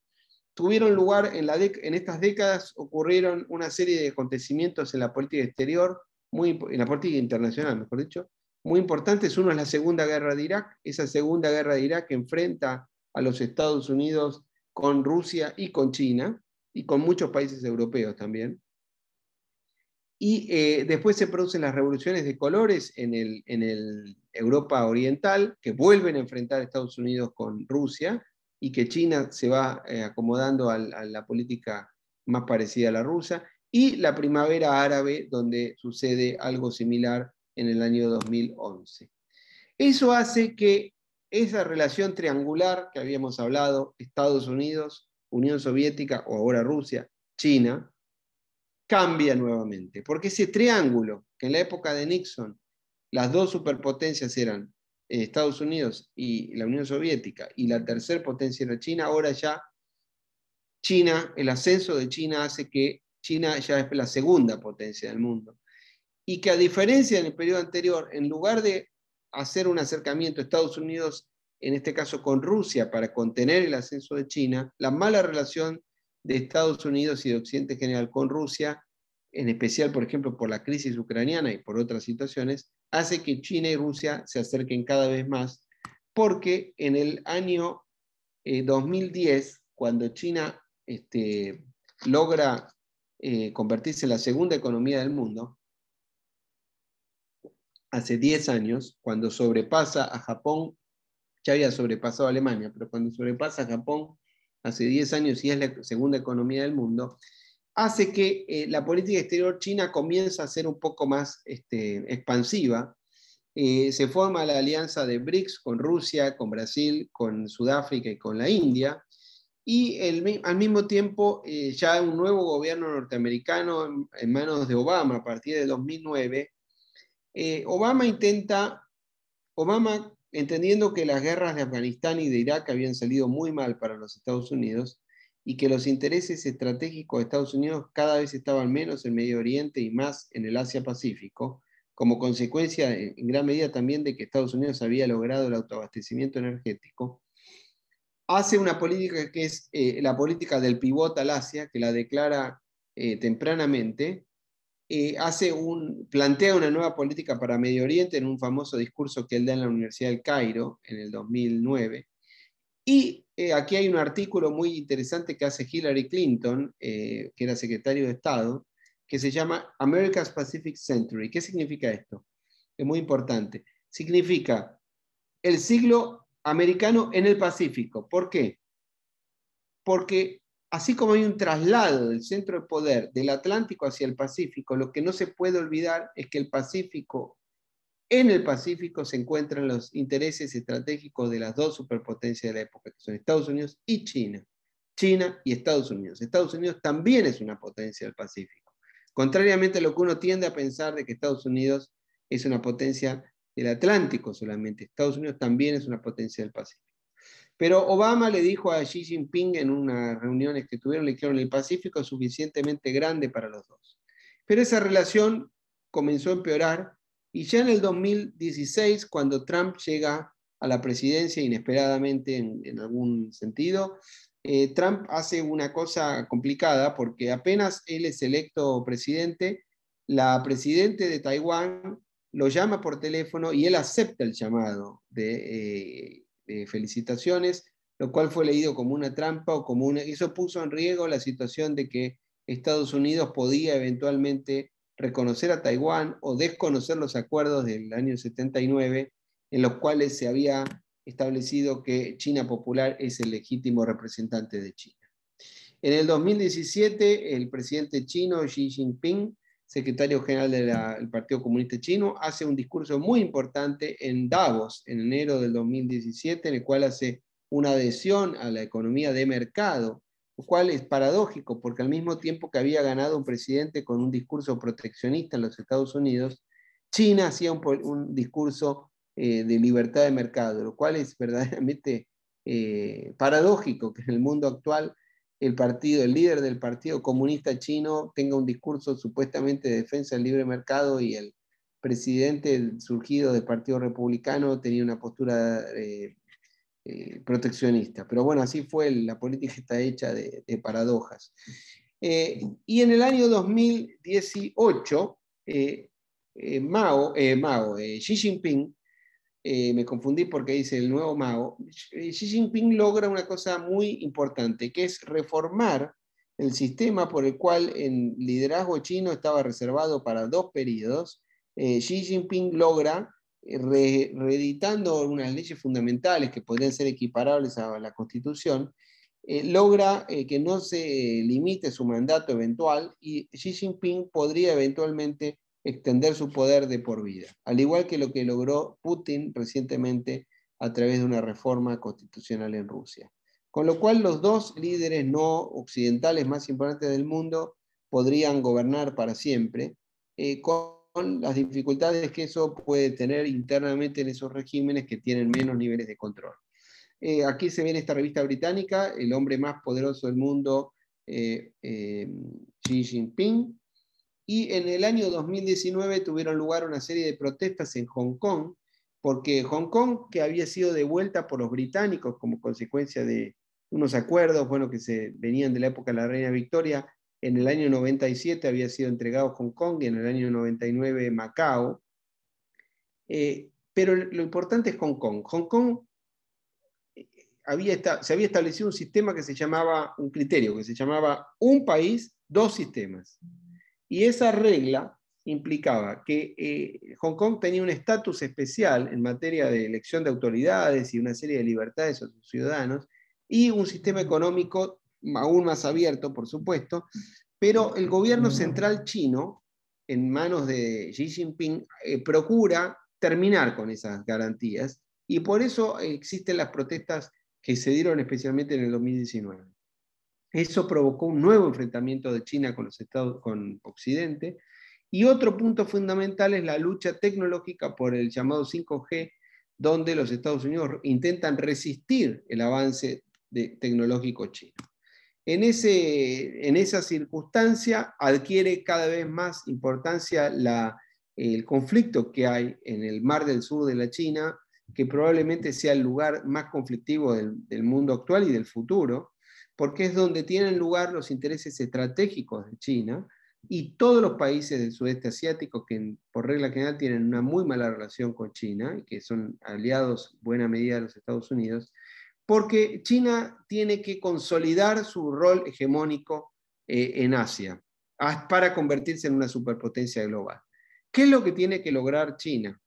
tuvieron lugar en estas décadas, ocurrieron una serie de acontecimientos en la política exterior, en la política internacional, mejor dicho, muy importantes. Uno es la Segunda Guerra de Irak. Esa Segunda Guerra de Irak enfrenta a los Estados Unidos con Rusia y con China, y con muchos países europeos también. Y después se producen las revoluciones de colores en el Europa Oriental, que vuelven a enfrentar a Estados Unidos con Rusia, y que China se va acomodando a la política más parecida a la rusa, y la primavera árabe, donde sucede algo similar en el año 2011. Eso hace que esa relación triangular que habíamos hablado, Estados Unidos, Unión Soviética, o ahora Rusia, China, cambia nuevamente, porque ese triángulo, que en la época de Nixon las dos superpotencias eran Estados Unidos y la Unión Soviética, y la tercera potencia era China, ahora ya China, el ascenso de China hace que China ya es la segunda potencia del mundo. Y que, a diferencia del periodo anterior, en lugar de hacer un acercamiento a Estados Unidos, en este caso con Rusia, para contener el ascenso de China, la mala relación de Estados Unidos y de Occidente en general con Rusia, en especial, por ejemplo, por la crisis ucraniana y por otras situaciones, hace que China y Rusia se acerquen cada vez más, porque en el año 2010, cuando China logra convertirse en la segunda economía del mundo, hace 10 años, cuando sobrepasa a Japón, ya había sobrepasado a Alemania, pero cuando sobrepasa a Japón hace 10 años y es la segunda economía del mundo, hace que la política exterior china comience a ser un poco más expansiva. Se forma la alianza de BRICS con Rusia, con Brasil, con Sudáfrica y con la India. Y al mismo tiempo, ya un nuevo gobierno norteamericano en manos de Obama a partir de 2009, Obama, entendiendo que las guerras de Afganistán y de Irak habían salido muy mal para los Estados Unidos y que los intereses estratégicos de Estados Unidos cada vez estaban menos en Medio Oriente y más en el Asia-Pacífico, como consecuencia en gran medida también de que Estados Unidos había logrado el autoabastecimiento energético, hace una política que es la política del pivot al Asia, que la declara tempranamente, plantea una nueva política para Medio Oriente en un famoso discurso que él da en la Universidad del Cairo en el 2009. Y aquí hay un artículo muy interesante que hace Hillary Clinton, que era secretario de Estado, que se llama America's Pacific Century. ¿Qué significa esto? Es muy importante. Significa el siglo americano en el Pacífico. ¿Por qué? Porque así como hay un traslado del centro de poder del Atlántico hacia el Pacífico, lo que no se puede olvidar es que en el Pacífico se encuentran los intereses estratégicos de las dos superpotencias de la época, que son Estados Unidos y China. China y Estados Unidos. Estados Unidos también es una potencia del Pacífico. Contrariamente a lo que uno tiende a pensar de que Estados Unidos es una potencia del Atlántico solamente, Estados Unidos también es una potencia del Pacífico. Pero Obama le dijo a Xi Jinping en unas reuniones que tuvieron, le dijeron, el Pacífico es suficientemente grande para los dos. Pero esa relación comenzó a empeorar y ya en el 2016, cuando Trump llega a la presidencia inesperadamente en algún sentido, Trump hace una cosa complicada porque apenas él es electo presidente, la presidente de Taiwán lo llama por teléfono y él acepta el llamado de felicitaciones, lo cual fue leído como una trampa o como una... Eso puso en riesgo la situación de que Estados Unidos podía eventualmente reconocer a Taiwán o desconocer los acuerdos del año 79 en los cuales se había establecido que China Popular es el legítimo representante de China. En el 2017, el presidente chino Xi Jinping, secretario general del Partido Comunista Chino, hace un discurso muy importante en Davos en enero del 2017, en el cual hace una adhesión a la economía de mercado, lo cual es paradójico, porque al mismo tiempo que había ganado un presidente con un discurso proteccionista en los Estados Unidos, China hacía un discurso de libertad de mercado, lo cual es verdaderamente paradójico que en el mundo actual el líder del Partido Comunista Chino tenga un discurso supuestamente de defensa del libre mercado y el presidente surgido del Partido Republicano tenía una postura proteccionista. Pero bueno, así fue, la política está hecha de paradojas. Y en el año 2018, Xi Jinping, me confundí porque dice el nuevo Mao, Xi Jinping logra una cosa muy importante, que es reformar el sistema por el cual el liderazgo chino estaba reservado para 2 periodos. Xi Jinping logra, reeditando unas leyes fundamentales que podrían ser equiparables a la Constitución, logra que no se limite su mandato eventual y Xi Jinping podría eventualmente extender su poder de por vida, al igual que lo que logró Putin recientemente a través de una reforma constitucional en Rusia. Con lo cual los dos líderes no occidentales más importantes del mundo podrían gobernar para siempre, con las dificultades que eso puede tener internamente en esos regímenes que tienen menos niveles de control. Aquí se ve en esta revista británica, el hombre más poderoso del mundo, Xi Jinping. Y en el año 2019 tuvieron lugar una serie de protestas en Hong Kong, porque Hong Kong, que había sido devuelta por los británicos como consecuencia de unos acuerdos, bueno, que se venían de la época de la Reina Victoria, en el año 97 había sido entregado Hong Kong y en el año 99 Macao. Pero lo importante es Hong Kong. Hong Kong se había establecido un sistema que se llamaba, un criterio que se llamaba un país, dos sistemas. Y esa regla implicaba que Hong Kong tenía un estatus especial en materia de elección de autoridades y una serie de libertades a sus ciudadanos, y un sistema económico aún más abierto, por supuesto, pero el gobierno central chino, en manos de Xi Jinping, procura terminar con esas garantías, y por eso existen las protestas que se dieron especialmente en el 2019. Eso provocó un nuevo enfrentamiento de China con Occidente, y otro punto fundamental es la lucha tecnológica por el llamado 5G, donde los Estados Unidos intentan resistir el avance tecnológico chino. En esa circunstancia adquiere cada vez más importancia el conflicto que hay en el Mar del Sur de la China, que probablemente sea el lugar más conflictivo del mundo actual y del futuro, porque es donde tienen lugar los intereses estratégicos de China, y todos los países del sudeste asiático que por regla general tienen una muy mala relación con China, y que son aliados en buena medida de los Estados Unidos, porque China tiene que consolidar su rol hegemónico en Asia para convertirse en una superpotencia global. ¿Qué es lo que tiene que lograr China?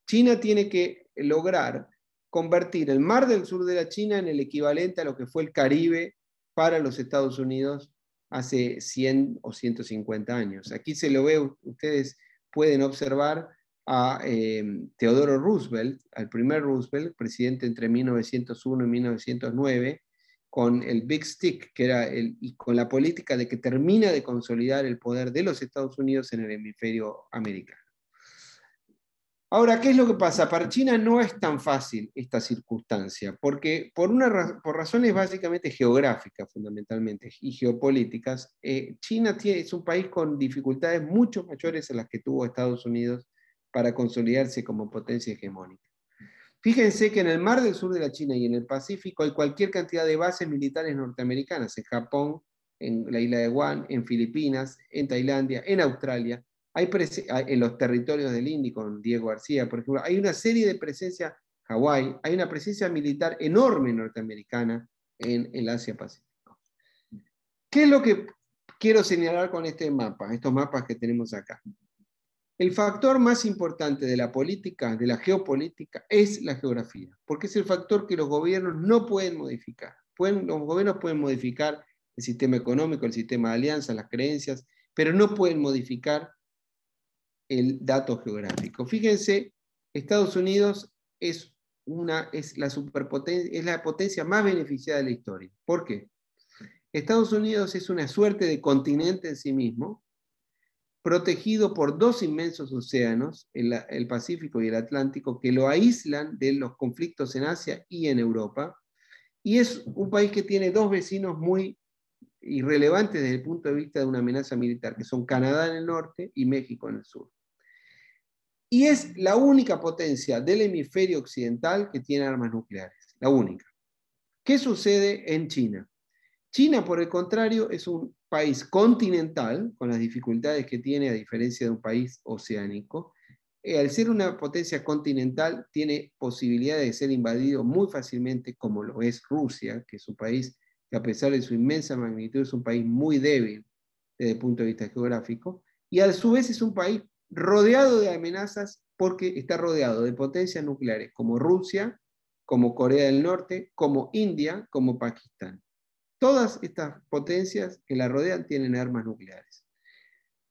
China tiene que lograr convertir el Mar del Sur de la China en el equivalente a lo que fue el Caribe para los Estados Unidos hace 100 o 150 años. Aquí se lo ve, ustedes pueden observar a Theodore Roosevelt, al primer Roosevelt, presidente entre 1901 y 1909, con el Big Stick, y con la política de que termina de consolidar el poder de los Estados Unidos en el hemisferio americano. Ahora, ¿qué es lo que pasa? Para China no es tan fácil esta circunstancia, porque por razones básicamente geográficas, fundamentalmente, y geopolíticas, China es un país con dificultades mucho mayores a las que tuvo Estados Unidos para consolidarse como potencia hegemónica. Fíjense que en el Mar del Sur de la China y en el Pacífico hay cualquier cantidad de bases militares norteamericanas, en Japón, en la isla de Guam, en Filipinas, en Tailandia, en Australia. En los territorios del Índico, con Diego García, por ejemplo, hay una serie de presencia, Hawái, hay una presencia militar enorme norteamericana en el Asia-Pacífico. ¿Qué es lo que quiero señalar con este mapa, estos mapas que tenemos acá? El factor más importante de la política, de la geopolítica, es la geografía, porque es el factor que los gobiernos no pueden modificar. Los gobiernos pueden modificar el sistema económico, el sistema de alianzas, las creencias, pero no pueden modificar el dato geográfico. Fíjense, Estados Unidos es la potencia más beneficiada de la historia. ¿Por qué? Estados Unidos es una suerte de continente en sí mismo, protegido por dos inmensos océanos, el Pacífico y el Atlántico, que lo aíslan de los conflictos en Asia y en Europa, y es un país que tiene dos vecinos muy irrelevantes desde el punto de vista de una amenaza militar, que son Canadá en el norte y México en el sur. Y es la única potencia del hemisferio occidental que tiene armas nucleares, la única. ¿Qué sucede en China? China, por el contrario, es un país continental, con las dificultades que tiene a diferencia de un país oceánico. Al ser una potencia continental, tiene posibilidad de ser invadido muy fácilmente, como lo es Rusia, que es un país que a pesar de su inmensa magnitud es un país muy débil desde el punto de vista geográfico, y a su vez es un país rodeado de amenazas porque está rodeado de potencias nucleares como Rusia, como Corea del Norte, como India, como Pakistán. Todas estas potencias que la rodean tienen armas nucleares.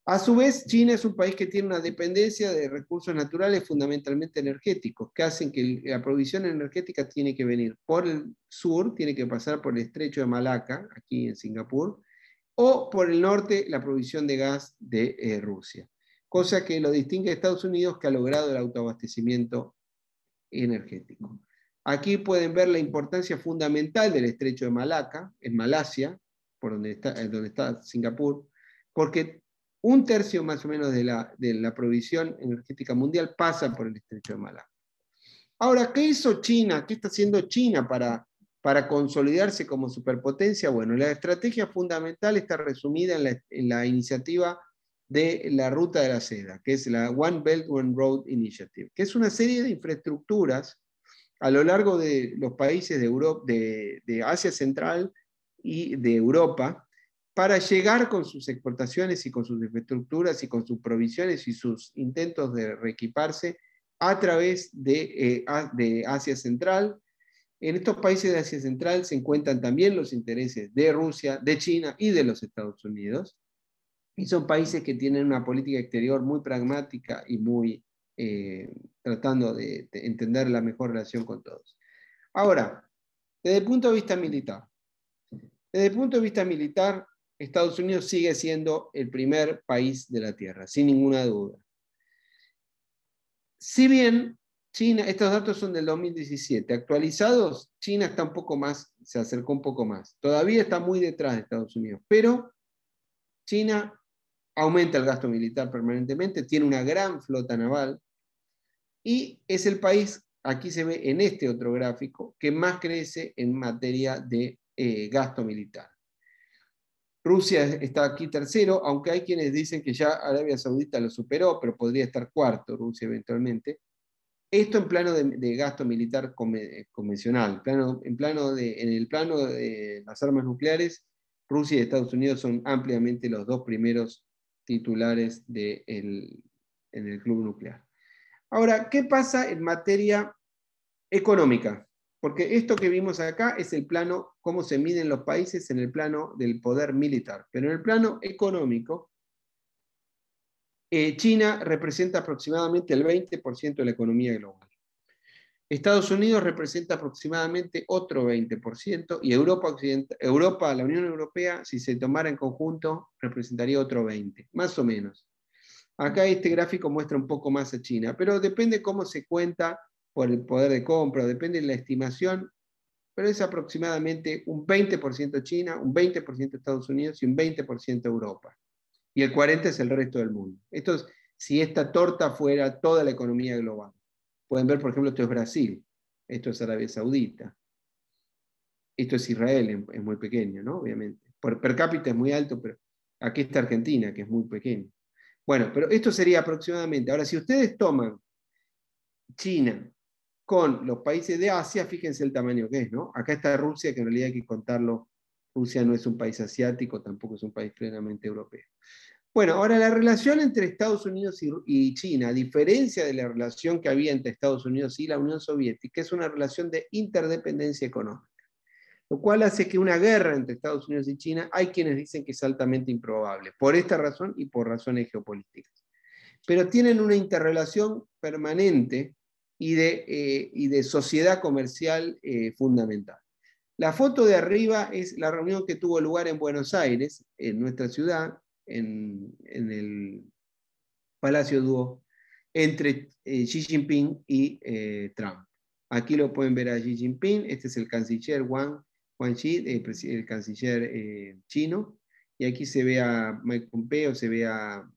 A su vez, China es un país que tiene una dependencia de recursos naturales fundamentalmente energéticos, que hacen que la provisión energética tiene que venir por el sur, tiene que pasar por el estrecho de Malaca, aquí en Singapur, o por el norte, la provisión de gas de Rusia. Cosa que lo distingue de Estados Unidos, que ha logrado el autoabastecimiento energético. Aquí pueden ver la importancia fundamental del estrecho de Malaca, en Malasia, por donde está Singapur, porque un tercio más o menos de la provisión energética mundial pasa por el estrecho de Malaca. Ahora, ¿qué hizo China? ¿Qué está haciendo China para consolidarse como superpotencia? Bueno, la estrategia fundamental está resumida en la iniciativa de la Ruta de la Seda, que es la One Belt, One Road Initiative, que es una serie de infraestructuras a lo largo de los países de Asia Central y de Europa, para llegar con sus exportaciones y con sus infraestructuras y con sus provisiones y sus intentos de reequiparse a través de Asia Central. En estos países de Asia Central se encuentran también los intereses de Rusia, de China y de los Estados Unidos. Y son países que tienen una política exterior muy pragmática y muy tratando de entender la mejor relación con todos. Ahora, desde el punto de vista militar, Estados Unidos sigue siendo el primer país de la Tierra, sin ninguna duda. Si bien China, estos datos son del 2017, actualizados, China está un poco más, se acercó un poco más. Todavía está muy detrás de Estados Unidos, pero China aumenta el gasto militar permanentemente, tiene una gran flota naval y es el país, aquí se ve en este otro gráfico, que más crece en materia de gasto militar. Rusia está aquí tercero, aunque hay quienes dicen que ya Arabia Saudita lo superó, pero podría estar cuarto Rusia eventualmente. Esto en plano de gasto militar convencional. En el plano de las armas nucleares, Rusia y Estados Unidos son ampliamente los dos primeros titulares en el club nuclear. Ahora, ¿qué pasa en materia económica? Porque esto que vimos acá es el plano, cómo se miden los países en el plano del poder militar. Pero en el plano económico, China representa aproximadamente el 20% de la economía global. Estados Unidos representa aproximadamente otro 20% y Europa, la Unión Europea, si se tomara en conjunto, representaría otro 20%, más o menos. Acá este gráfico muestra un poco más a China, pero depende cómo se cuenta por el poder de compra, depende de la estimación, pero es aproximadamente un 20% China, un 20% Estados Unidos y un 20% Europa. Y el 40% es el resto del mundo. Esto es si esta torta fuera toda la economía global. Pueden ver, por ejemplo, esto es Brasil, esto es Arabia Saudita, esto es Israel, es muy pequeño, ¿no? Obviamente. Per cápita es muy alto, pero aquí está Argentina, que es muy pequeño. Bueno, pero esto sería aproximadamente. Ahora, si ustedes toman China con los países de Asia, fíjense el tamaño que es, ¿no? Acá está Rusia, que en realidad hay que contarlo. Rusia no es un país asiático, tampoco es un país plenamente europeo. Bueno, ahora la relación entre Estados Unidos y China, a diferencia de la relación que había entre Estados Unidos y la Unión Soviética, es una relación de interdependencia económica, lo cual hace que una guerra entre Estados Unidos y China, hay quienes dicen que es altamente improbable, por esta razón y por razones geopolíticas. Pero tienen una interrelación permanente y de sociedad comercial fundamental. La foto de arriba es la reunión que tuvo lugar en Buenos Aires, en nuestra ciudad, en el Palacio Duoc, entre Xi Jinping y Trump. Aquí lo pueden ver a Xi Jinping, este es el canciller Wang Yi, el canciller chino, y aquí se ve a Mike Pompeo, se ve a...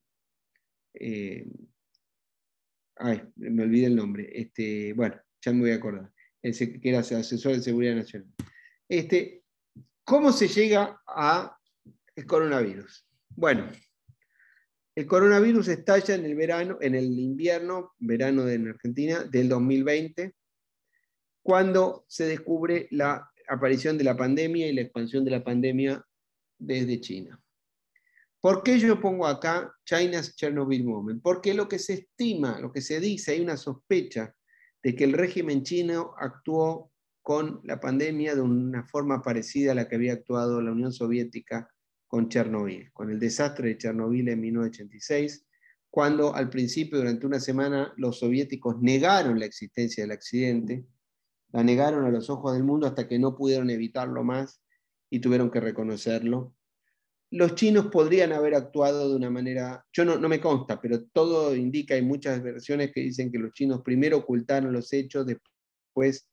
me olvidé el nombre. Bueno, ya me voy a acordar. Que era asesor de seguridad nacional. ¿Cómo se llega al coronavirus? Bueno, el coronavirus estalla en el invierno, verano en Argentina, del 2020, cuando se descubre la aparición de la pandemia y la expansión de la pandemia desde China. ¿Por qué yo pongo acá China's Chernobyl Moment? Porque lo que se estima, lo que se dice, hay una sospecha de que el régimen chino actuó con la pandemia de una forma parecida a la que había actuado la Unión Soviética con Chernobyl, con el desastre de Chernobyl en 1986, cuando al principio, durante una semana, los soviéticos negaron la existencia del accidente, la negaron a los ojos del mundo hasta que no pudieron evitarlo más y tuvieron que reconocerlo. Los chinos podrían haber actuado de una manera, yo no me consta, pero todo indica, hay muchas versiones que dicen que los chinos primero ocultaron los hechos, después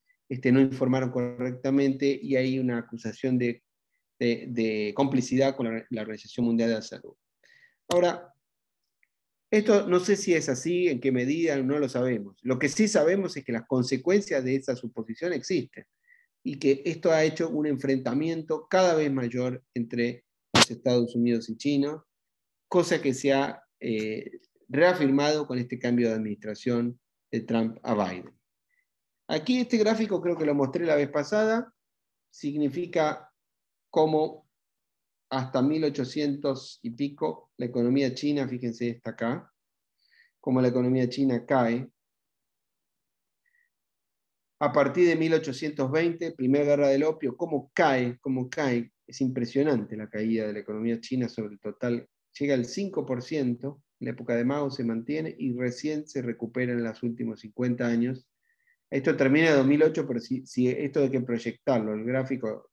no informaron correctamente y hay una acusación de complicidad con la Organización Mundial de la Salud. Ahora, esto no sé si es así, en qué medida, no lo sabemos. Lo que sí sabemos es que las consecuencias de esa suposición existen y que esto ha hecho un enfrentamiento cada vez mayor entre los Estados Unidos y China, cosa que se ha reafirmado con este cambio de administración de Trump a Biden. Aquí este gráfico creo que lo mostré la vez pasada, significa cómo hasta 1800 y pico, la economía china, fíjense, está acá, como la economía china cae. A partir de 1820, Primera Guerra del Opio, cómo cae, es impresionante la caída de la economía china sobre el total, llega al 5%, en la época de Mao se mantiene y recién se recupera en los últimos 50 años. Esto termina en 2008, pero si esto hay que proyectarlo, el gráfico,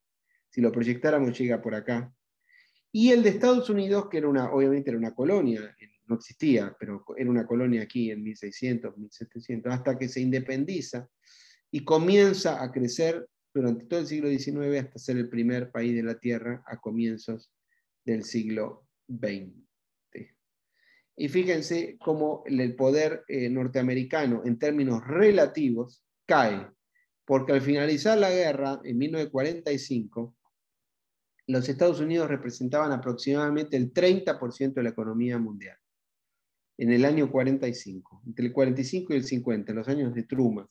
si lo proyectáramos llega por acá. Y el de Estados Unidos, que obviamente era una colonia, no existía, pero era una colonia aquí en 1600, 1700, hasta que se independiza y comienza a crecer durante todo el siglo XIX hasta ser el primer país de la Tierra a comienzos del siglo XX. Y fíjense cómo el poder norteamericano en términos relativos cae, porque al finalizar la guerra en 1945, los Estados Unidos representaban aproximadamente el 30% de la economía mundial. En el año 45, entre el 45 y el 50, los años de Truman.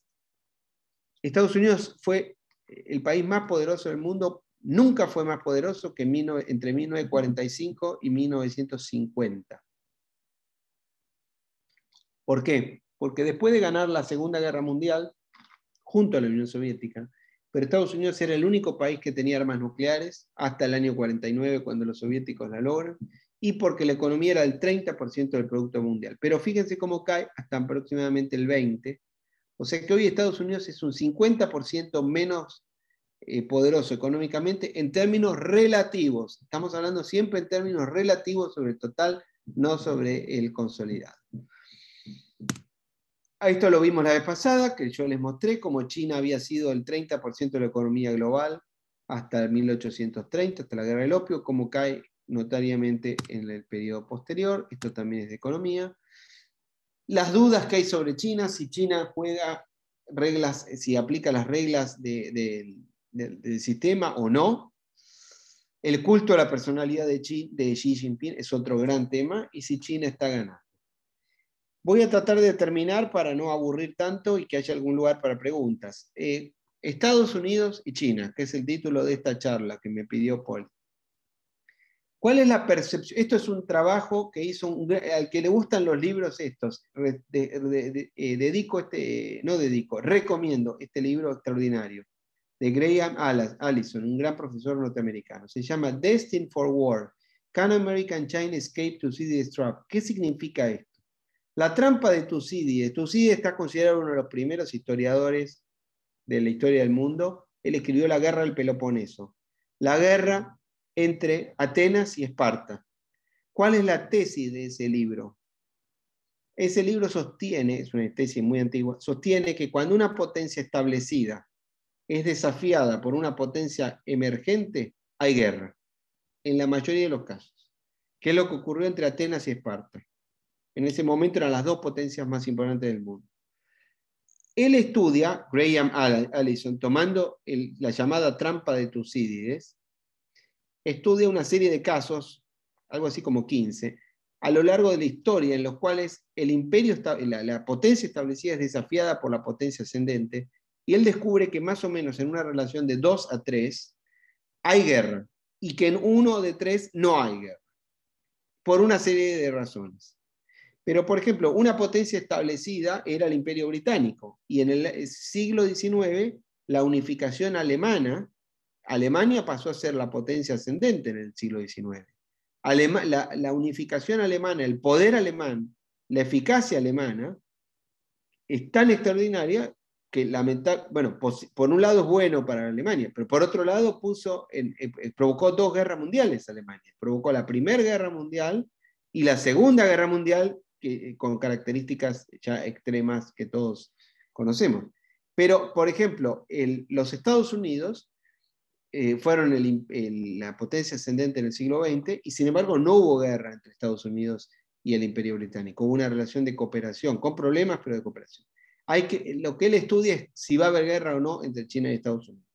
Estados Unidos fue el país más poderoso del mundo, nunca fue más poderoso que entre 1945 y 1950. ¿Por qué? Porque después de ganar la Segunda Guerra Mundial, junto a la Unión Soviética, pero Estados Unidos era el único país que tenía armas nucleares hasta el año 49, cuando los soviéticos la logran, y porque la economía era del 30% del Producto Mundial. Pero fíjense cómo cae hasta aproximadamente el 20%. O sea que hoy Estados Unidos es un 50% menos poderoso económicamente en términos relativos. Estamos hablando siempre en términos relativos sobre el total, no sobre el consolidado. Esto lo vimos la vez pasada, que yo les mostré cómo China había sido el 30% de la economía global hasta el 1830, hasta la Guerra del Opio, cómo cae notariamente en el periodo posterior. Esto también es de economía. Las dudas que hay sobre China, si China juega reglas, si aplica las reglas del sistema o no. El culto a la personalidad de Xi Jinping es otro gran tema, y si China está ganando. Voy a tratar de terminar para no aburrir tanto y que haya algún lugar para preguntas. Estados Unidos y China, que es el título de esta charla que me pidió Paul. ¿Cuál es la percepción? Esto es un trabajo que hizo al que le gustan los libros estos. Recomiendo este libro extraordinario de Graham Allison, un gran profesor norteamericano. Se llama Destined for War. Can American China Escape Thucydides Trap? ¿Qué significa esto? La trampa de Tucídides. Tucídides está considerado uno de los primeros historiadores de la historia del mundo. Él escribió la guerra del Peloponeso. La guerra entre Atenas y Esparta. ¿Cuál es la tesis de ese libro? Ese libro sostiene, es una tesis muy antigua, sostiene que cuando una potencia establecida es desafiada por una potencia emergente, hay guerra. En la mayoría de los casos. ¿Qué es lo que ocurrió entre Atenas y Esparta? En ese momento eran las dos potencias más importantes del mundo. Él estudia, Graham Allison, tomando la llamada trampa de Tucídides, estudia una serie de casos, algo así como 15, a lo largo de la historia, en los cuales el imperio, la potencia establecida es desafiada por la potencia ascendente, y él descubre que más o menos en una relación de 2 a 3 hay guerra, y que en 1 de 3 no hay guerra, por una serie de razones. Pero, por ejemplo, una potencia establecida era el Imperio Británico, y en el siglo XIX, la unificación alemana, Alemania pasó a ser la potencia ascendente en el siglo XIX. La unificación alemana, el poder alemán, la eficacia alemana, es tan extraordinaria que bueno, por un lado es bueno para Alemania, pero por otro lado provocó 2 guerras mundiales Alemania. Provocó la Primera Guerra Mundial y la Segunda Guerra Mundial, con características ya extremas que todos conocemos. Pero, por ejemplo, los Estados Unidos fueron la potencia ascendente en el siglo XX, y sin embargo no hubo guerra entre Estados Unidos y el Imperio Británico. Hubo una relación de cooperación, con problemas, pero de cooperación. Lo que él estudia es si va a haber guerra o no entre China y Estados Unidos.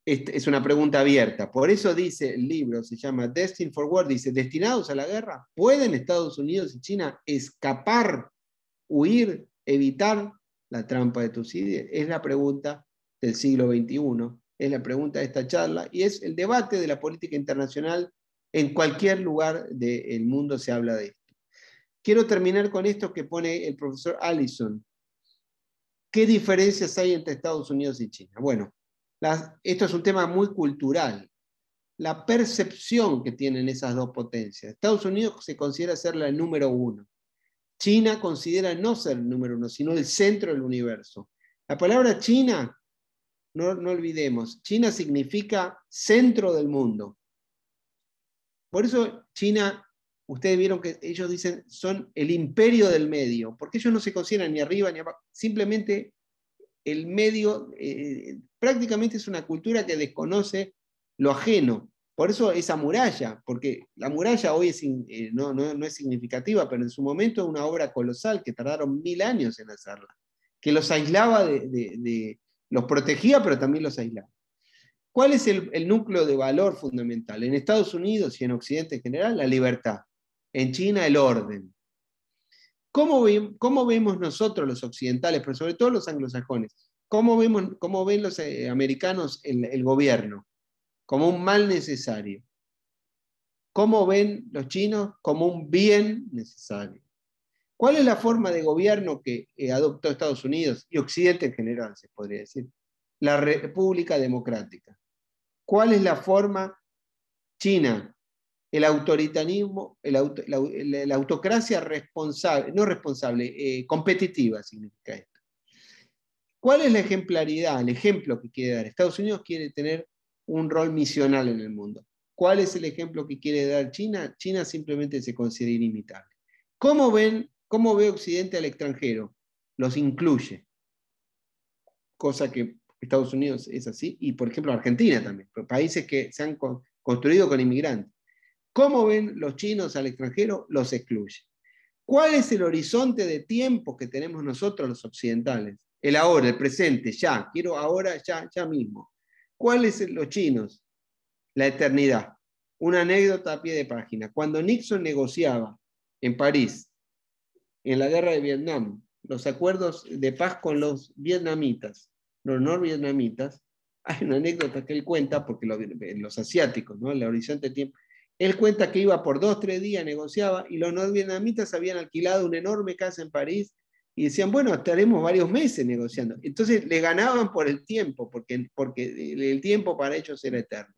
Es una pregunta abierta. Por eso dice el libro, se llama Destined for War, dice, ¿destinados a la guerra? ¿Pueden Estados Unidos y China escapar, huir, evitar la trampa de Tucídides? Es la pregunta del siglo XXI, Es la pregunta de esta charla, y es el debate de la política internacional. En cualquier lugar del mundo se habla de esto. Quiero terminar con esto que pone el profesor Allison. ¿Qué diferencias hay entre Estados Unidos y China? Bueno, esto es un tema muy cultural. La percepción que tienen esas dos potencias. Estados Unidos se considera ser la número uno. China considera no ser el número uno, sino el centro del universo. La palabra China, no olvidemos, China significa centro del mundo. Por eso China, ustedes vieron que ellos dicen, son el imperio del medio, porque ellos no se consideran ni arriba ni abajo, simplemente el medio, prácticamente es una cultura que desconoce lo ajeno. Por eso esa muralla, porque la muralla hoy no es significativa, pero en su momento es una obra colosal que tardaron 1000 años en hacerla, que los aislaba, los protegía, pero también los aislaba. ¿Cuál es el núcleo de valor fundamental? En Estados Unidos y en Occidente en general, la libertad. En China, el orden. ¿Cómo vemos nosotros los occidentales, pero sobre todo los anglosajones? ¿Cómo ven los americanos el gobierno? Como un mal necesario. ¿Cómo ven los chinos? Como un bien necesario. ¿Cuál es la forma de gobierno que adoptó Estados Unidos y Occidente en general, se podría decir? La República Democrática. ¿Cuál es la forma china? El autoritarismo, la autocracia responsable, no responsable, competitiva significa esto. ¿Cuál es la ejemplaridad, el ejemplo que quiere dar? Estados Unidos quiere tener un rol misional en el mundo. ¿Cuál es el ejemplo que quiere dar China? China simplemente se considera inimitable. ¿Cómo ve Occidente al extranjero? Los incluye. Cosa que Estados Unidos es así, y por ejemplo Argentina también, países que se han construido con inmigrantes. ¿Cómo ven los chinos al extranjero? Los excluye. ¿Cuál es el horizonte de tiempo que tenemos nosotros los occidentales? El ahora, el presente, ya. Quiero ahora, ya mismo. ¿Cuáles los chinos? La eternidad. Una anécdota a pie de página. Cuando Nixon negociaba en París, en la guerra de Vietnam, los acuerdos de paz con los vietnamitas, los norvietnamitas, hay una anécdota que él cuenta, porque los asiáticos, ¿no? El horizonte de tiempo. Él cuenta que iba por 2-3 días, negociaba, y los norvietnamitas habían alquilado una enorme casa en París y decían, bueno, estaremos varios meses negociando. Entonces le ganaban por el tiempo, porque el tiempo para ellos era eterno.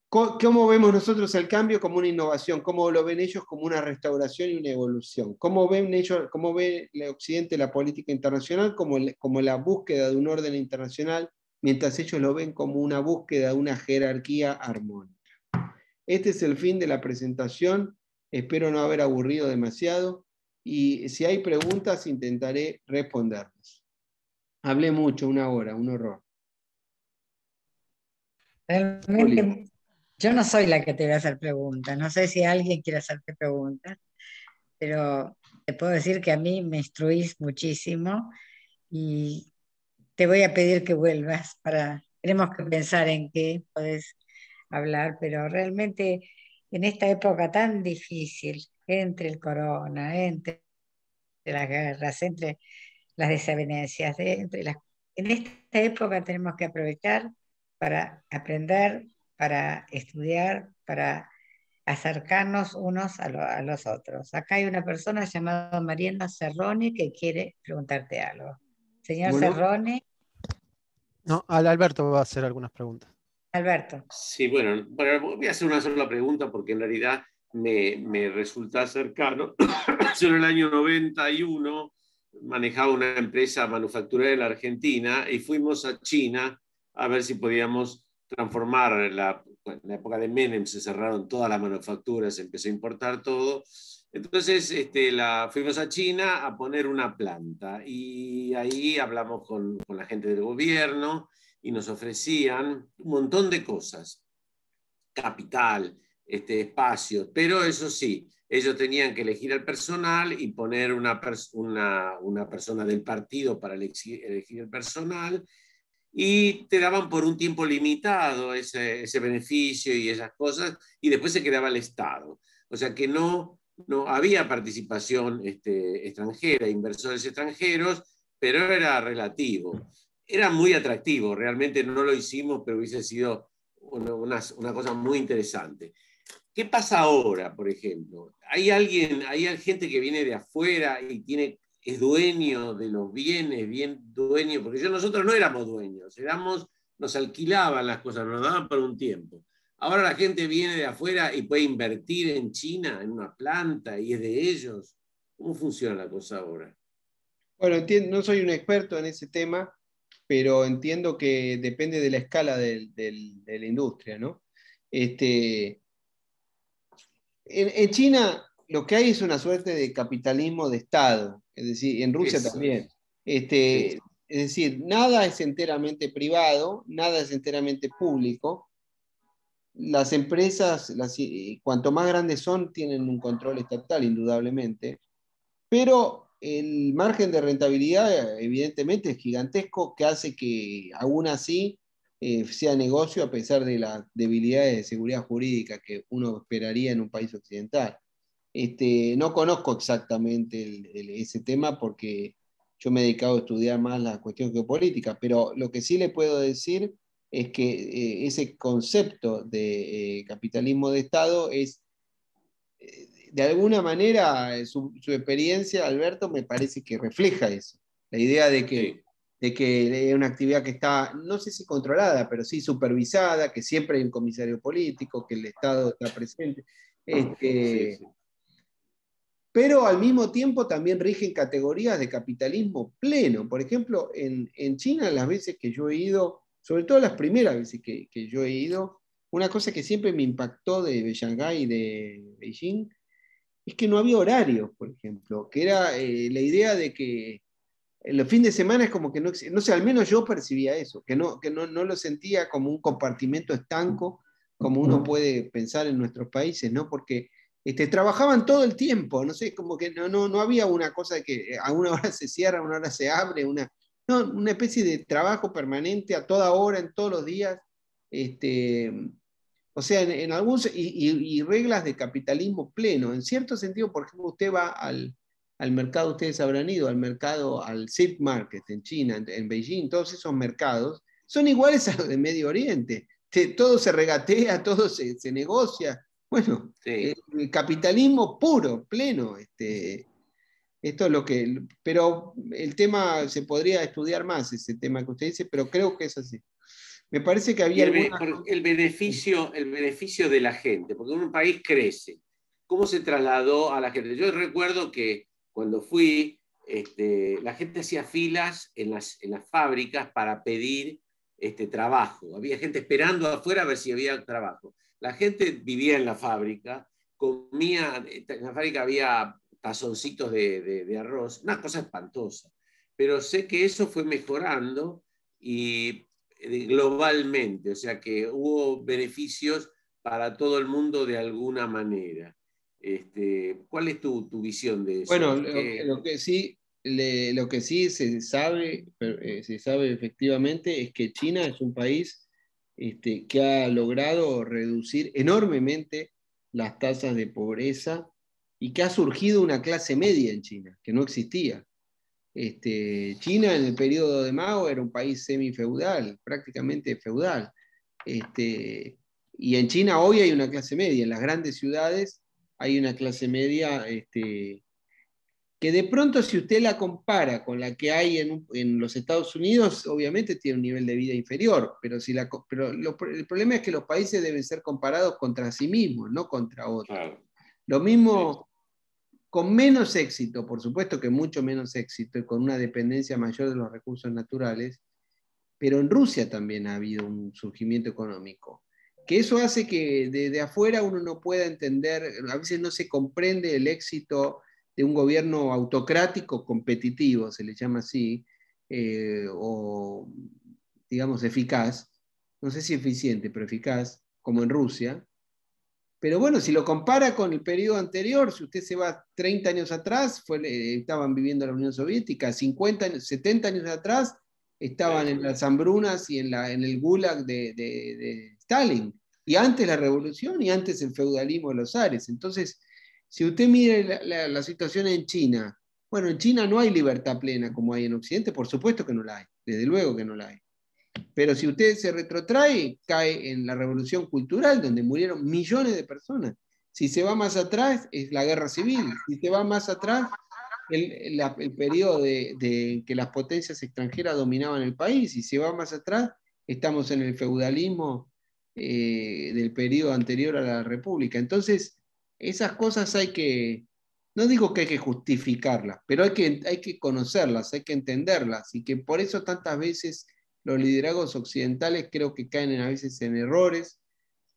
¿Cómo vemos nosotros el cambio? Como una innovación. ¿Cómo lo ven ellos? Como una restauración y una evolución. ¿Cómo ven ellos, cómo ve el Occidente la política internacional? Como la búsqueda de un orden internacional, mientras ellos lo ven como una búsqueda de una jerarquía armónica. Este es el fin de la presentación. Espero no haber aburrido demasiado. Y si hay preguntas, intentaré responderlas. Hablé mucho, 1 hora, un horror. Realmente, yo no soy la que te voy a hacer preguntas. No sé si alguien quiere hacerte preguntas, pero te puedo decir que a mí me instruís muchísimo y te voy a pedir que vuelvas tenemos que pensar en qué podés hablar, pero realmente en esta época tan difícil, entre el corona, entre las guerras, entre las desavenencias, en esta época tenemos que aprovechar para aprender, para estudiar, para acercarnos unos a los otros. Acá hay una persona llamada Mariana Cerrone que quiere preguntarte algo. Señor Cerrone. No, Alberto va a hacer algunas preguntas. Alberto. Sí, bueno, voy a hacer una sola pregunta porque en realidad me resulta cercano. Yo en el año 91 manejaba una empresa manufacturera en la Argentina y fuimos a China a ver si podíamos transformar en la época de Menem se cerraron todas las manufacturas, se empezó a importar todo. Entonces fuimos a China a poner una planta y ahí hablamos con la gente del gobierno y nos ofrecían un montón de cosas, capital, espacio, pero eso sí, ellos tenían que elegir al personal y poner una persona del partido para elegir el personal, y te daban por un tiempo limitado ese beneficio y esas cosas, y después se quedaba el Estado. O sea que no había participación extranjera, inversores extranjeros, pero era relativo. era muy atractivo, realmente no lo hicimos, pero hubiese sido una cosa muy interesante. ¿Qué pasa ahora, por ejemplo? Hay gente que viene de afuera y es dueño de los bienes, bien dueño, porque nosotros no éramos dueños, nos alquilaban las cosas, nos daban por un tiempo. Ahora la gente viene de afuera y puede invertir en China, en una planta, y es de ellos. ¿Cómo funciona la cosa ahora? Bueno, no soy un experto en ese tema, pero entiendo que depende de la escala de la industria, ¿no? En China lo que hay es una suerte de capitalismo de Estado, es decir, en Rusia Eso también. es. Sí. Es decir, nada es enteramente privado, nada es enteramente público. Las empresas, cuanto más grandes son, tienen un control estatal, indudablemente, pero el margen de rentabilidad evidentemente es gigantesco, que hace que aún así sea negocio a pesar de las debilidades de seguridad jurídica que uno esperaría en un país occidental. No conozco exactamente ese tema porque yo me he dedicado a estudiar más la cuestión geopolítica, pero lo que sí le puedo decir es que ese concepto de capitalismo de Estado es de alguna manera, su experiencia, Alberto, me parece que refleja eso. La idea Sí. de que es una actividad que está, no sé si controlada, pero sí supervisada, que siempre hay un comisario político, que el Estado está presente. Sí, sí. Pero al mismo tiempo también rigen categorías de capitalismo pleno. Por ejemplo, en China, las veces que yo he ido, sobre todo las primeras veces que yo he ido, una cosa que siempre me impactó de Shanghái y de Beijing es que no había horarios, por ejemplo, que era la idea de que en los fines de semana es como que no sé, al menos yo percibía eso, que no lo sentía como un compartimento estanco, como uno puede pensar en nuestros países, ¿no? Porque trabajaban todo el tiempo, no sé, como que no había una cosa de que a una hora se cierra, a una hora se abre, una especie de trabajo permanente a toda hora, en todos los días. Este, o sea, y reglas de capitalismo pleno. En cierto sentido, por ejemplo, usted va al mercado, ustedes habrán ido al mercado, al Silk Market en China, en Beijing, todos esos mercados son iguales a los de Medio Oriente. Todo se regatea, todo se negocia. Bueno, Sí. el capitalismo puro, pleno. Esto es lo que. Pero el tema se podría estudiar más, ese tema que usted dice, pero creo que es así. Me parece que Y había alguna. el beneficio de la gente, porque un país crece. ¿Cómo se trasladó a la gente? Yo recuerdo que cuando fui, la gente hacía filas en las fábricas para pedir trabajo. Había gente esperando afuera a ver si había trabajo. La gente vivía en la fábrica, comía, en la fábrica había tazoncitos de arroz, una cosa espantosa. Pero sé que eso fue mejorando y globalmente, o sea que hubo beneficios para todo el mundo de alguna manera. ¿Cuál es tu visión de Bueno, eso? lo que sí se sabe efectivamente es que China es un país que ha logrado reducir enormemente las tasas de pobreza y que ha surgido una clase media en China, que no existía. China en el periodo de Mao era un país semifeudal, prácticamente feudal. Y en China hoy hay una clase media, en las grandes ciudades hay una clase media que de pronto si usted la compara con la que hay en los Estados Unidos, obviamente tiene un nivel de vida inferior, el problema es que los países deben ser comparados contra sí mismos, no contra otros. Claro. Lo mismo con menos éxito, por supuesto que mucho menos éxito y con una dependencia mayor de los recursos naturales, pero en Rusia también ha habido un surgimiento económico. Que eso hace que desde afuera uno no pueda entender, a veces no se comprende el éxito de un gobierno autocrático competitivo, se le llama así, o digamos eficaz, no sé si eficiente, pero eficaz, como en Rusia. Pero bueno, si lo compara con el periodo anterior, si usted se va 30 años atrás, estaban viviendo en la Unión Soviética, 50 años, 70 años atrás, estaban en las hambrunas y en el gulag de Stalin. Y antes la revolución y antes el feudalismo de los zares. Entonces, si usted mira la situación en China Bueno, en China no hay libertad plena como hay en Occidente, por supuesto que no la hay, desde luego que no la hay. Pero si usted se retrotrae, cae en la revolución cultural, donde murieron millones de personas. Si se va más atrás, es la guerra civil. Si se va más atrás, el periodo de que las potencias extranjeras dominaban el país. Si se va más atrás, estamos en el feudalismo del periodo anterior a la República. Entonces, esas cosas hay que, no digo que hay que justificarlas, pero hay que conocerlas, hay que entenderlas, y que por eso tantas veces los liderazgos occidentales creo que caen a veces en errores,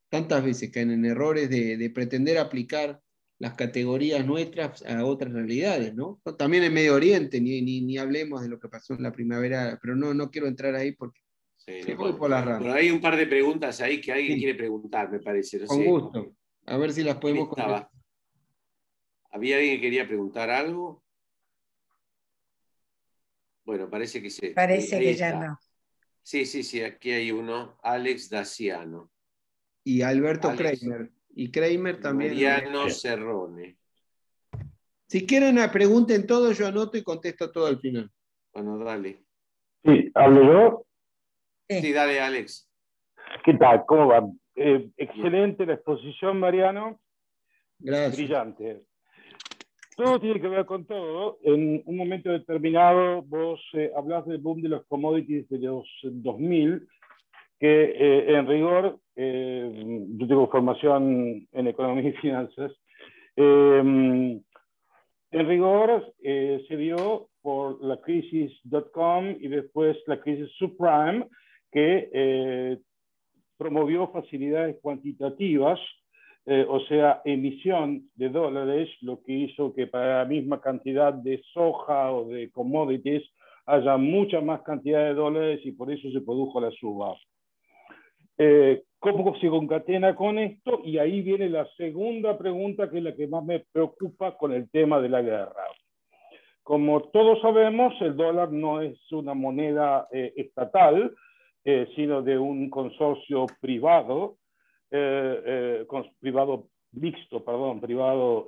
tantas veces caen en errores de pretender aplicar las categorías nuestras a otras realidades, ¿no? También en Medio Oriente, ni hablemos de lo que pasó en la primavera, pero no quiero entrar ahí porque Sí, me no, voy por las ramas. Bueno, hay un par de preguntas ahí que alguien Sí. quiere preguntar, me parece. No Con sé. gusto. A ver si las podemos contestar. ¿Había alguien que quería preguntar algo? Bueno, parece que sí. Parece ahí que está. ya no. Sí, aquí hay uno, Alex Daciano. Y Alberto Alex, Kramer. Y Kramer también. Mariano Cerrone. Si quieren, pregunten todo, yo anoto y contesto todo al final. Bueno, dale. Sí, ¿hablo yo? Sí, dale, Alex. ¿Qué tal? ¿Cómo va? Excelente la exposición, Mariano. Gracias. Brillante. Todo tiene que ver con todo. En un momento determinado vos hablás del boom de los commodities de los 2000, que en rigor, yo tengo formación en economía y finanzas, en rigor se dio por la crisis .com y después la crisis subprime, que promovió facilidades cuantitativas, o sea, emisión de dólares, lo que hizo que para la misma cantidad de soja o de commodities haya mucha más cantidad de dólares y por eso se produjo la suba. ¿Cómo se concatena con esto? Y ahí viene la segunda pregunta, que es la que más me preocupa con el tema de la guerra. Como todos sabemos, el dólar no es una moneda estatal, sino de un consorcio privado, privado mixto, perdón, privado.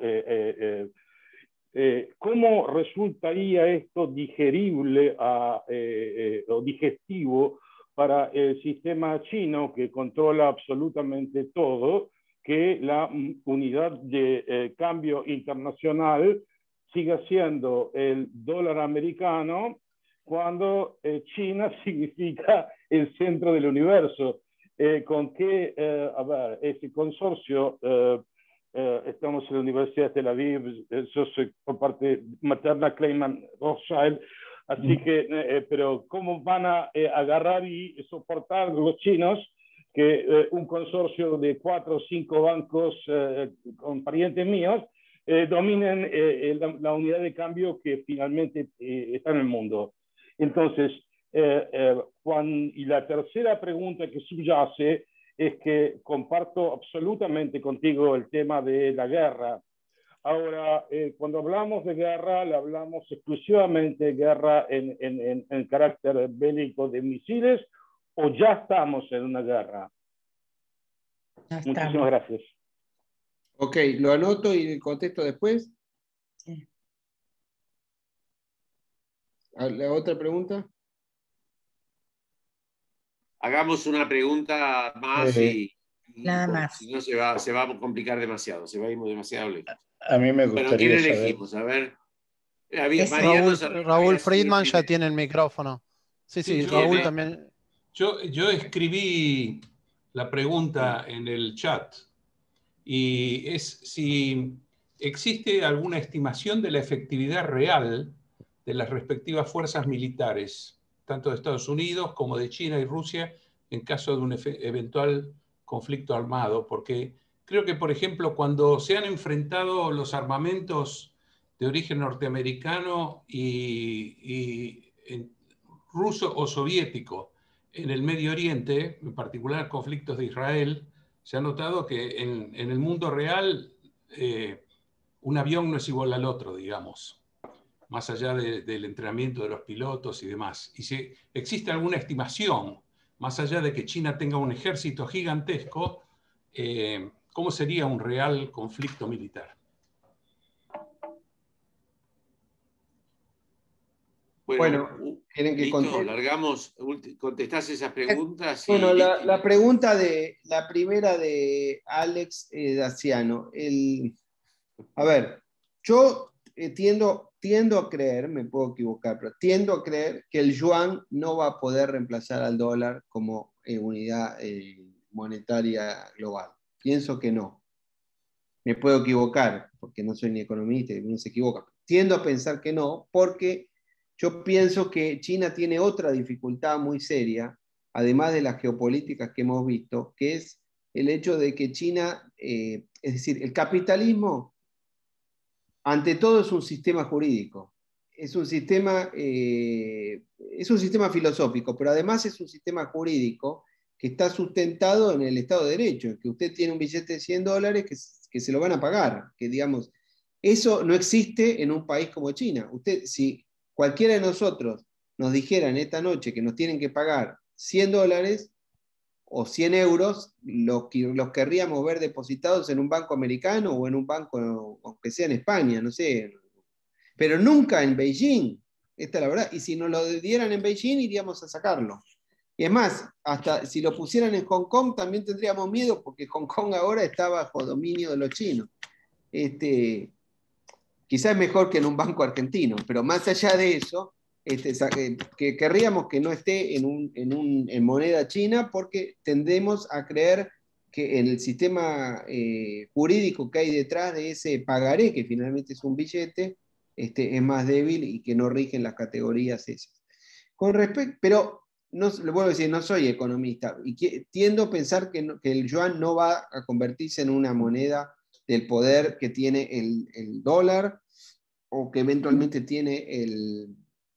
¿Cómo resultaría esto digerible o digestivo para el sistema chino, que controla absolutamente todo, que la unidad de cambio internacional siga siendo el dólar americano, cuando China significa el centro del universo? Con qué, a ver, ese consorcio, estamos en la Universidad de Tel Aviv, yo soy por parte materna Clayman Rothschild, así que, pero ¿cómo van a agarrar y soportar los chinos que un consorcio de 4 o 5 bancos con parientes míos dominen la unidad de cambio que finalmente está en el mundo? Entonces, y la tercera pregunta que subyace es que comparto absolutamente contigo el tema de la guerra. Ahora, cuando hablamos de guerra, le hablamos exclusivamente de guerra en carácter bélico de misiles, o ya estamos en una guerra. Muchísimas gracias. Ok, lo anoto y contesto después. Sí. ¿La otra pregunta? Hagamos una pregunta más Nada más. Si no se va a complicar demasiado, se va a ir demasiado lejos. A mí me gustaría Bueno, ¿quién saber. elegimos? A ver. Raúl Friedman ya tiene el micrófono. Sí, Raúl también. Yo escribí la pregunta en el chat y es si existe alguna estimación de la efectividad real de las respectivas fuerzas militares, tanto de Estados Unidos como de China y Rusia, en caso de un eventual conflicto armado, porque creo que, por ejemplo, cuando se han enfrentado los armamentos de origen norteamericano y ruso o soviético en el Medio Oriente, en particular conflictos de Israel, se ha notado que en el mundo real un avión no es igual al otro, digamos, más allá del entrenamiento de los pilotos y demás. Y si existe alguna estimación, más allá de que China tenga un ejército gigantesco, ¿cómo sería un real conflicto militar? Bueno, ¿quieren que listo, conteste? largamos, contestás esas preguntas. Bueno, y la pregunta la primera de Alex Daciano. A ver, yo tiendo a creer, me puedo equivocar, pero tiendo a creer que el yuan no va a poder reemplazar al dólar como unidad monetaria global. Pienso que no. Me puedo equivocar, porque no soy ni economista y uno se equivoca. Tiendo a pensar que no, porque yo pienso que China tiene otra dificultad muy seria, además de las geopolíticas que hemos visto, que es el hecho de que China, es decir, el capitalismo, ante todo es un sistema jurídico, es un sistema filosófico, pero además es un sistema jurídico que está sustentado en el Estado de Derecho, que usted tiene un billete de $100 que se lo van a pagar, que digamos, eso no existe en un país como China. Si cualquiera de nosotros nos dijeran esta noche que nos tienen que pagar $100 o 100 euros, los querríamos ver depositados en un banco americano o en un banco, aunque sea en España, no sé, pero nunca en Beijing, esta es la verdad, y si nos lo dieran en Beijing iríamos a sacarlo. Y es más, hasta si lo pusieran en Hong Kong también tendríamos miedo porque Hong Kong ahora está bajo dominio de los chinos. Quizás es mejor que en un banco argentino, pero más allá de eso, que querríamos que no esté en moneda china porque tendemos a creer que en el sistema jurídico que hay detrás de ese pagaré, que finalmente es un billete, es más débil y que no rigen las categorías esas. Pero no, le vuelvo a decir, no soy economista y tiendo a pensar que el yuan no va a convertirse en una moneda del poder que tiene el dólar o que eventualmente tiene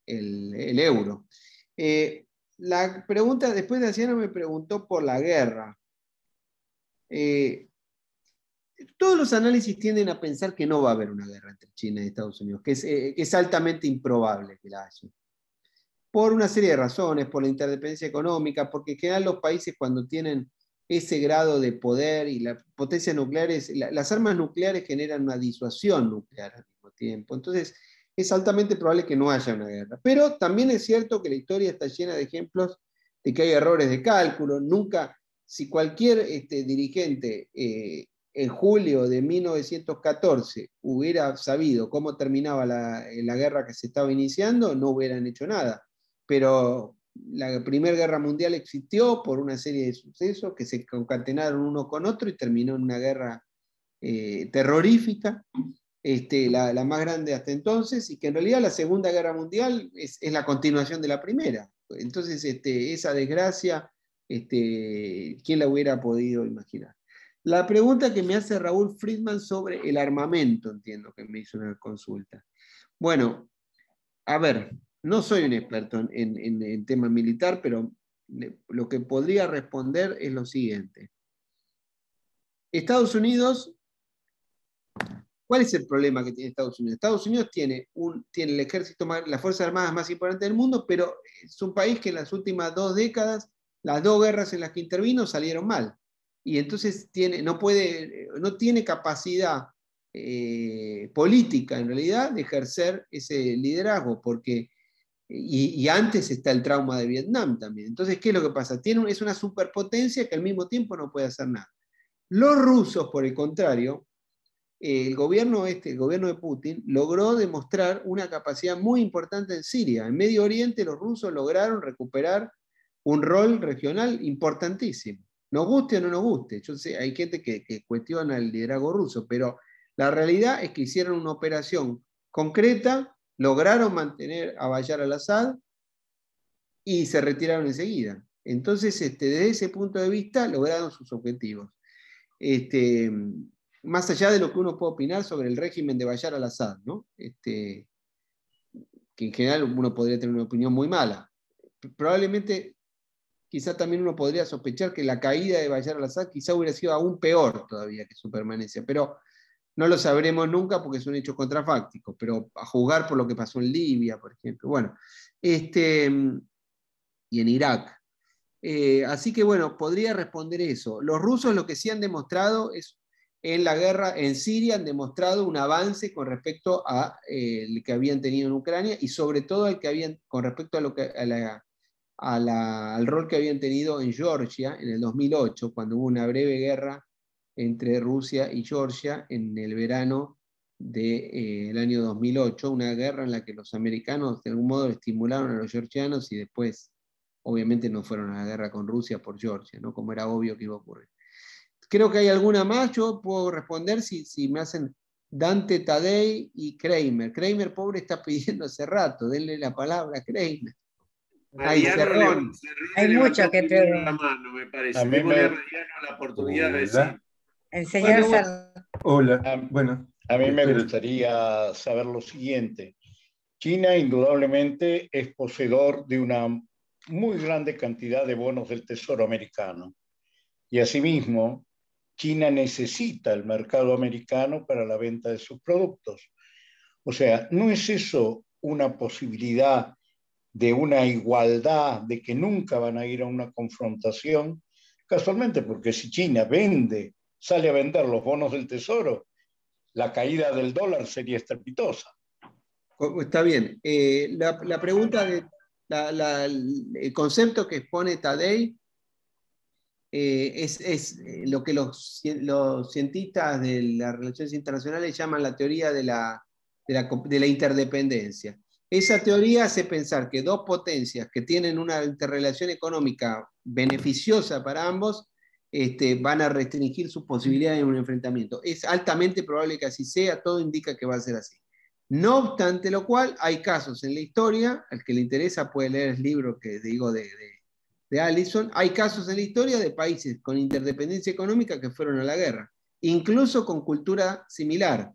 el euro. La pregunta después de Asiana me preguntó por la guerra. Todos los análisis tienden a pensar que no va a haber una guerra entre China y Estados Unidos, que es altamente improbable que la haya. Por una serie de razones, por la interdependencia económica, porque en general los países cuando tienen ese grado de poder y las potencias nucleares, las armas nucleares generan una disuasión nuclear al mismo tiempo. Entonces, es altamente probable que no haya una guerra. Pero también es cierto que la historia está llena de ejemplos de que hay errores de cálculo. Nunca, si cualquier dirigente en julio de 1914 hubiera sabido cómo terminaba la guerra que se estaba iniciando, no hubieran hecho nada. Pero la Primera Guerra Mundial existió por una serie de sucesos que se concatenaron uno con otro y terminó en una guerra terrorífica, la más grande hasta entonces, y que en realidad la Segunda Guerra Mundial es la continuación de la Primera. Entonces, esa desgracia, ¿quién la hubiera podido imaginar? La pregunta que me hace Raúl Friedman sobre el armamento, entiendo que me hizo una consulta. Bueno, a ver, no soy un experto en tema militar, pero lo que podría responder es lo siguiente. Estados Unidos, ¿cuál es el problema que tiene Estados Unidos? Estados Unidos tiene el ejército, las fuerzas armadas más importantes del mundo, pero es un país que en las últimas 2 décadas, las 2 guerras en las que intervino salieron mal. Y entonces no tiene capacidad política, en realidad, de ejercer ese liderazgo, porque y antes está el trauma de Vietnam también. Entonces, ¿qué es lo que pasa? Es una superpotencia que al mismo tiempo no puede hacer nada. Los rusos, por el contrario, el gobierno de Putin, logró demostrar una capacidad muy importante en Siria. En Medio Oriente los rusos lograron recuperar un rol regional importantísimo. Nos guste o no nos guste. Yo sé, hay gente que cuestiona el liderazgo ruso, pero la realidad es que hicieron una operación concreta, lograron mantener a Bashar al-Assad y se retiraron enseguida. Entonces, desde ese punto de vista, lograron sus objetivos. Más allá de lo que uno puede opinar sobre el régimen de Bashar al-Assad, ¿no? Que en general uno podría tener una opinión muy mala. Probablemente, quizá también uno podría sospechar que la caída de Bashar al-Assad quizá hubiera sido aún peor todavía que su permanencia, pero no lo sabremos nunca porque es un hecho contrafáctico, pero a juzgar por lo que pasó en Libia, por ejemplo, bueno, y en Irak. Así que bueno, podría responder eso. Los rusos lo que sí han demostrado es en la guerra en Siria han demostrado un avance con respecto a el que habían tenido en Ucrania y sobre todo con respecto a lo que, al rol que habían tenido en Georgia en el 2008, cuando hubo una breve guerra entre Rusia y Georgia en el verano del año 2008, una guerra en la que los americanos de algún modo estimularon a los georgianos y después obviamente no fueron a la guerra con Rusia por Georgia, ¿no? Como era obvio que iba a ocurrir. Creo que hay alguna más, yo puedo responder si me hacen Dante, Tadei y Kramer. Kramer, pobre, está pidiendo hace rato, denle la palabra a Kramer. Mariano hay mucho que preguntar. La mano, me parece. Démosle a Mariano la oportunidad de decir. El señor Hola, bueno. A mí me gustaría saber lo siguiente. China indudablemente es poseedor de una muy grande cantidad de bonos del Tesoro americano. Y asimismo, China necesita el mercado americano para la venta de sus productos. O sea, ¿no es eso una posibilidad de una igualdad, de que nunca van a ir a una confrontación? Casualmente, porque si China sale a vender los bonos del Tesoro, la caída del dólar sería estrepitosa. Está bien. La pregunta el concepto que expone Tadei es lo que los cientistas de las relaciones internacionales llaman la teoría de la interdependencia. Esa teoría hace pensar que dos potencias que tienen una interrelación económica beneficiosa para ambos van a restringir sus posibilidades en un enfrentamiento. Es altamente probable que así sea, todo indica que va a ser así. No obstante lo cual, hay casos en la historia, al que le interesa puede leer el libro que digo de Allison, hay casos en la historia de países con interdependencia económica que fueron a la guerra, incluso con cultura similar,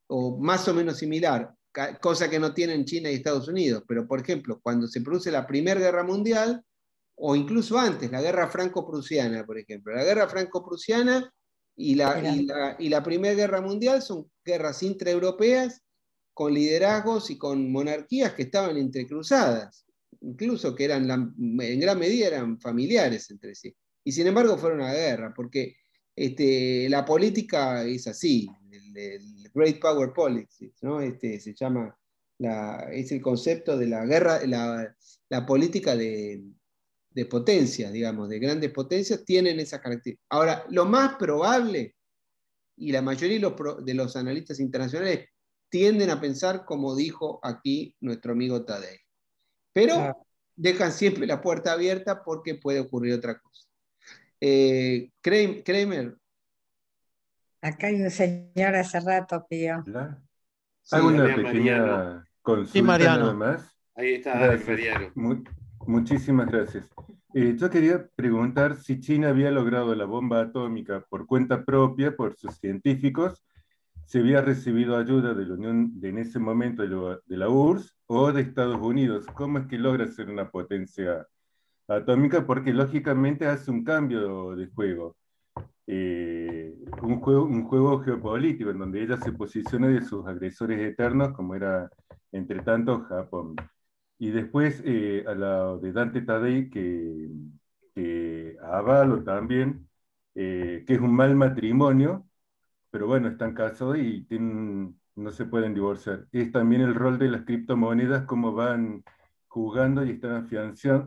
o más o menos similar, cosa que no tienen China y Estados Unidos. Pero, por ejemplo, cuando se produce la Primera Guerra Mundial, o incluso antes, la Guerra Franco-Prusiana, por ejemplo. La Guerra Franco-Prusiana y la Primera Guerra Mundial son guerras intraeuropeas con liderazgos y con monarquías que estaban entrecruzadas, incluso que en gran medida eran familiares entre sí. Y sin embargo fueron a la guerra, porque la política es así, el Great Power Politics, ¿no? Se llama, es el concepto de la guerra, la política de potencias, digamos, de grandes potencias, tienen esa característica. Ahora, lo más probable, y la mayoría de los analistas internacionales tienden a pensar como dijo aquí nuestro amigo Tadei. Pero dejan siempre la puerta abierta porque puede ocurrir otra cosa. Kramer. Acá hay un señor hace rato pidió. Hago una pequeña consulta nada más. Ahí está, gracias. Muchísimas gracias. Yo quería preguntar si China había logrado la bomba atómica por cuenta propia, por sus científicos, si había recibido ayuda de la Unión, en ese momento de la URSS o de Estados Unidos. ¿Cómo es que logra ser una potencia atómica? Porque lógicamente hace un cambio de juego. Un juego geopolítico en donde ella se posiciona de sus agresores eternos, como era entre tanto Japón. Y después a la de Dante Tadei, que avalo también, que es un mal matrimonio, pero bueno, están casados y no se pueden divorciar. Es también el rol de las criptomonedas, cómo van jugando y están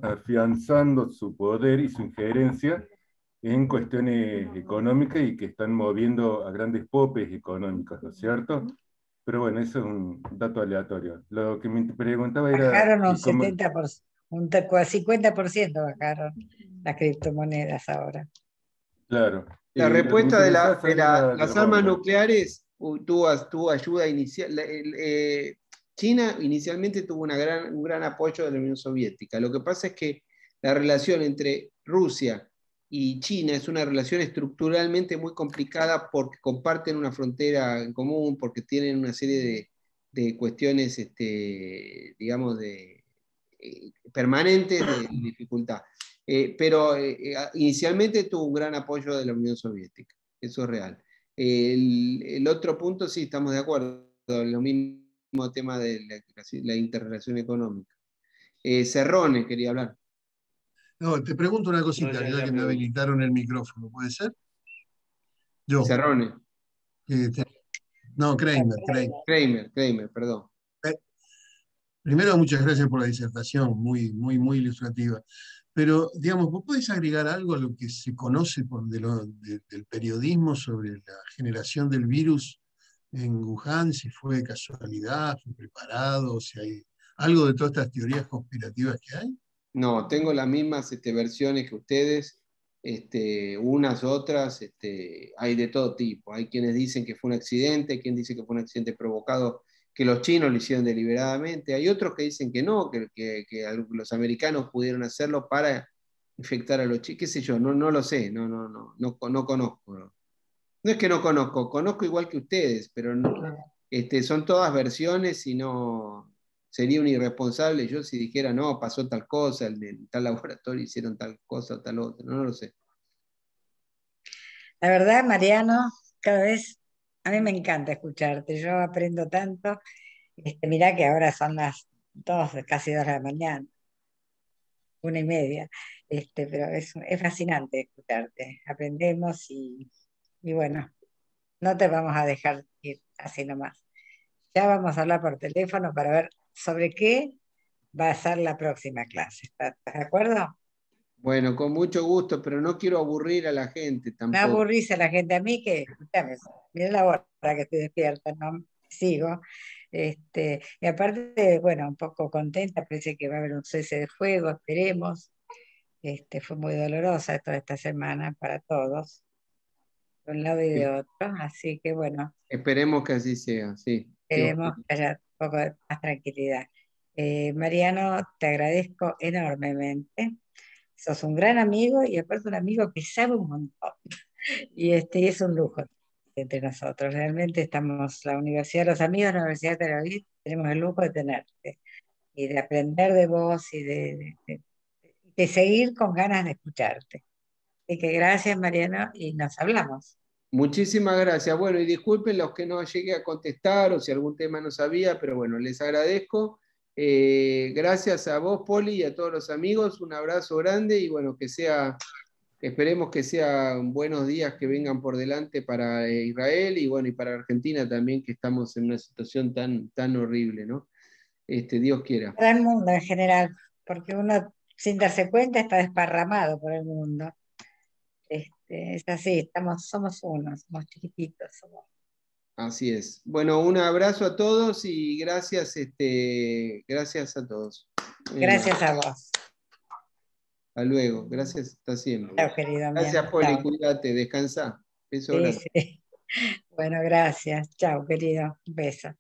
afianzando su poder y su injerencia en cuestiones económicas y que están moviendo a grandes popes económicos, ¿no es cierto? Pero bueno, eso es un dato aleatorio. Lo que me preguntaba era... Bajaron un 70%, un 50% bajaron las criptomonedas ahora. Claro. La respuesta de las armas nucleares tuvo ayuda inicial. China inicialmente tuvo un gran apoyo de la Unión Soviética. Lo que pasa es que la relación entre Rusia y China es una relación estructuralmente muy complicada porque comparten una frontera en común, porque tienen una serie de cuestiones, digamos, permanentes de dificultad. Pero inicialmente tuvo un gran apoyo de la Unión Soviética, eso es real. El otro punto, sí, estamos de acuerdo, lo mismo tema de la interrelación económica. Cerrone quería hablar. No, te pregunto una cosita, ya que me habilitaron el micrófono, ¿puede ser? Yo. Cerrone. No, Kramer. Kramer, perdón. Primero, muchas gracias por la disertación, muy ilustrativa. Pero, digamos, ¿vos podés agregar algo a lo que se conoce del periodismo sobre la generación del virus en Wuhan? Si fue de casualidad, fue preparado, si hay algo de todas estas teorías conspirativas que hay. No, tengo las mismas versiones que ustedes, unas, otras, hay de todo tipo. Hay quienes dicen que fue un accidente, quien dice que fue un accidente provocado, que los chinos lo hicieron deliberadamente. Hay otros que dicen que no, que los americanos pudieron hacerlo para infectar a los chinos, qué sé yo, no lo sé, no conozco. No es que no conozco, conozco igual que ustedes, pero son todas versiones y no sería un irresponsable yo si dijera, no, pasó tal cosa, en tal laboratorio hicieron tal cosa, tal otra, no lo sé. La verdad, Mariano, cada vez a mí me encanta escucharte, yo aprendo tanto. Mirá que ahora son las 2, casi 2 de la mañana, 1:30, pero es fascinante escucharte, aprendemos y bueno, no te vamos a dejar ir así nomás. Ya vamos a hablar por teléfono para ver sobre qué va a ser la próxima clase. ¿Estás de acuerdo? Bueno, con mucho gusto, pero no quiero aburrir a la gente Me tampoco. aburrís a la gente a mí que, escúchame, mira la hora que estoy despierta, no sigo. Y aparte, bueno, un poco contenta, parece que va a haber un cese de fuego, esperemos. Fue muy dolorosa toda esta semana para todos, de un lado y de otro, así que bueno, Esperemos que así sea, sí. esperemos que haya un poco de más tranquilidad. Mariano, te agradezco enormemente. Sos un gran amigo y aparte un amigo que sabe un montón. Y es un lujo entre nosotros. Realmente estamos, la Universidad de los Amigos, la Universidad de Tel Aviv, tenemos el lujo de tenerte y de aprender de vos y de seguir con ganas de escucharte. Así que gracias, Mariano, y nos hablamos. Muchísimas gracias. Bueno, y disculpen los que no llegué a contestar o si algún tema no sabía, pero bueno, les agradezco. Gracias a vos, Poli, y a todos los amigos. Un abrazo grande y bueno, esperemos que sean buenos días que vengan por delante para Israel y bueno, y para Argentina también, que estamos en una situación tan horrible, ¿no? Dios quiera. Para el mundo en general, porque uno sin darse cuenta está desparramado por el mundo. Es así, somos uno, somos chiquititos, Así es. Bueno, un abrazo a todos y gracias, gracias a todos. Gracias a vos. Hasta luego. Gracias, hasta siempre. Chao, querido mío. Gracias, Poli. Chao. Cuídate, descansa. Beso Sí, grande. sí. Bueno, gracias. Chao, querido. Un beso.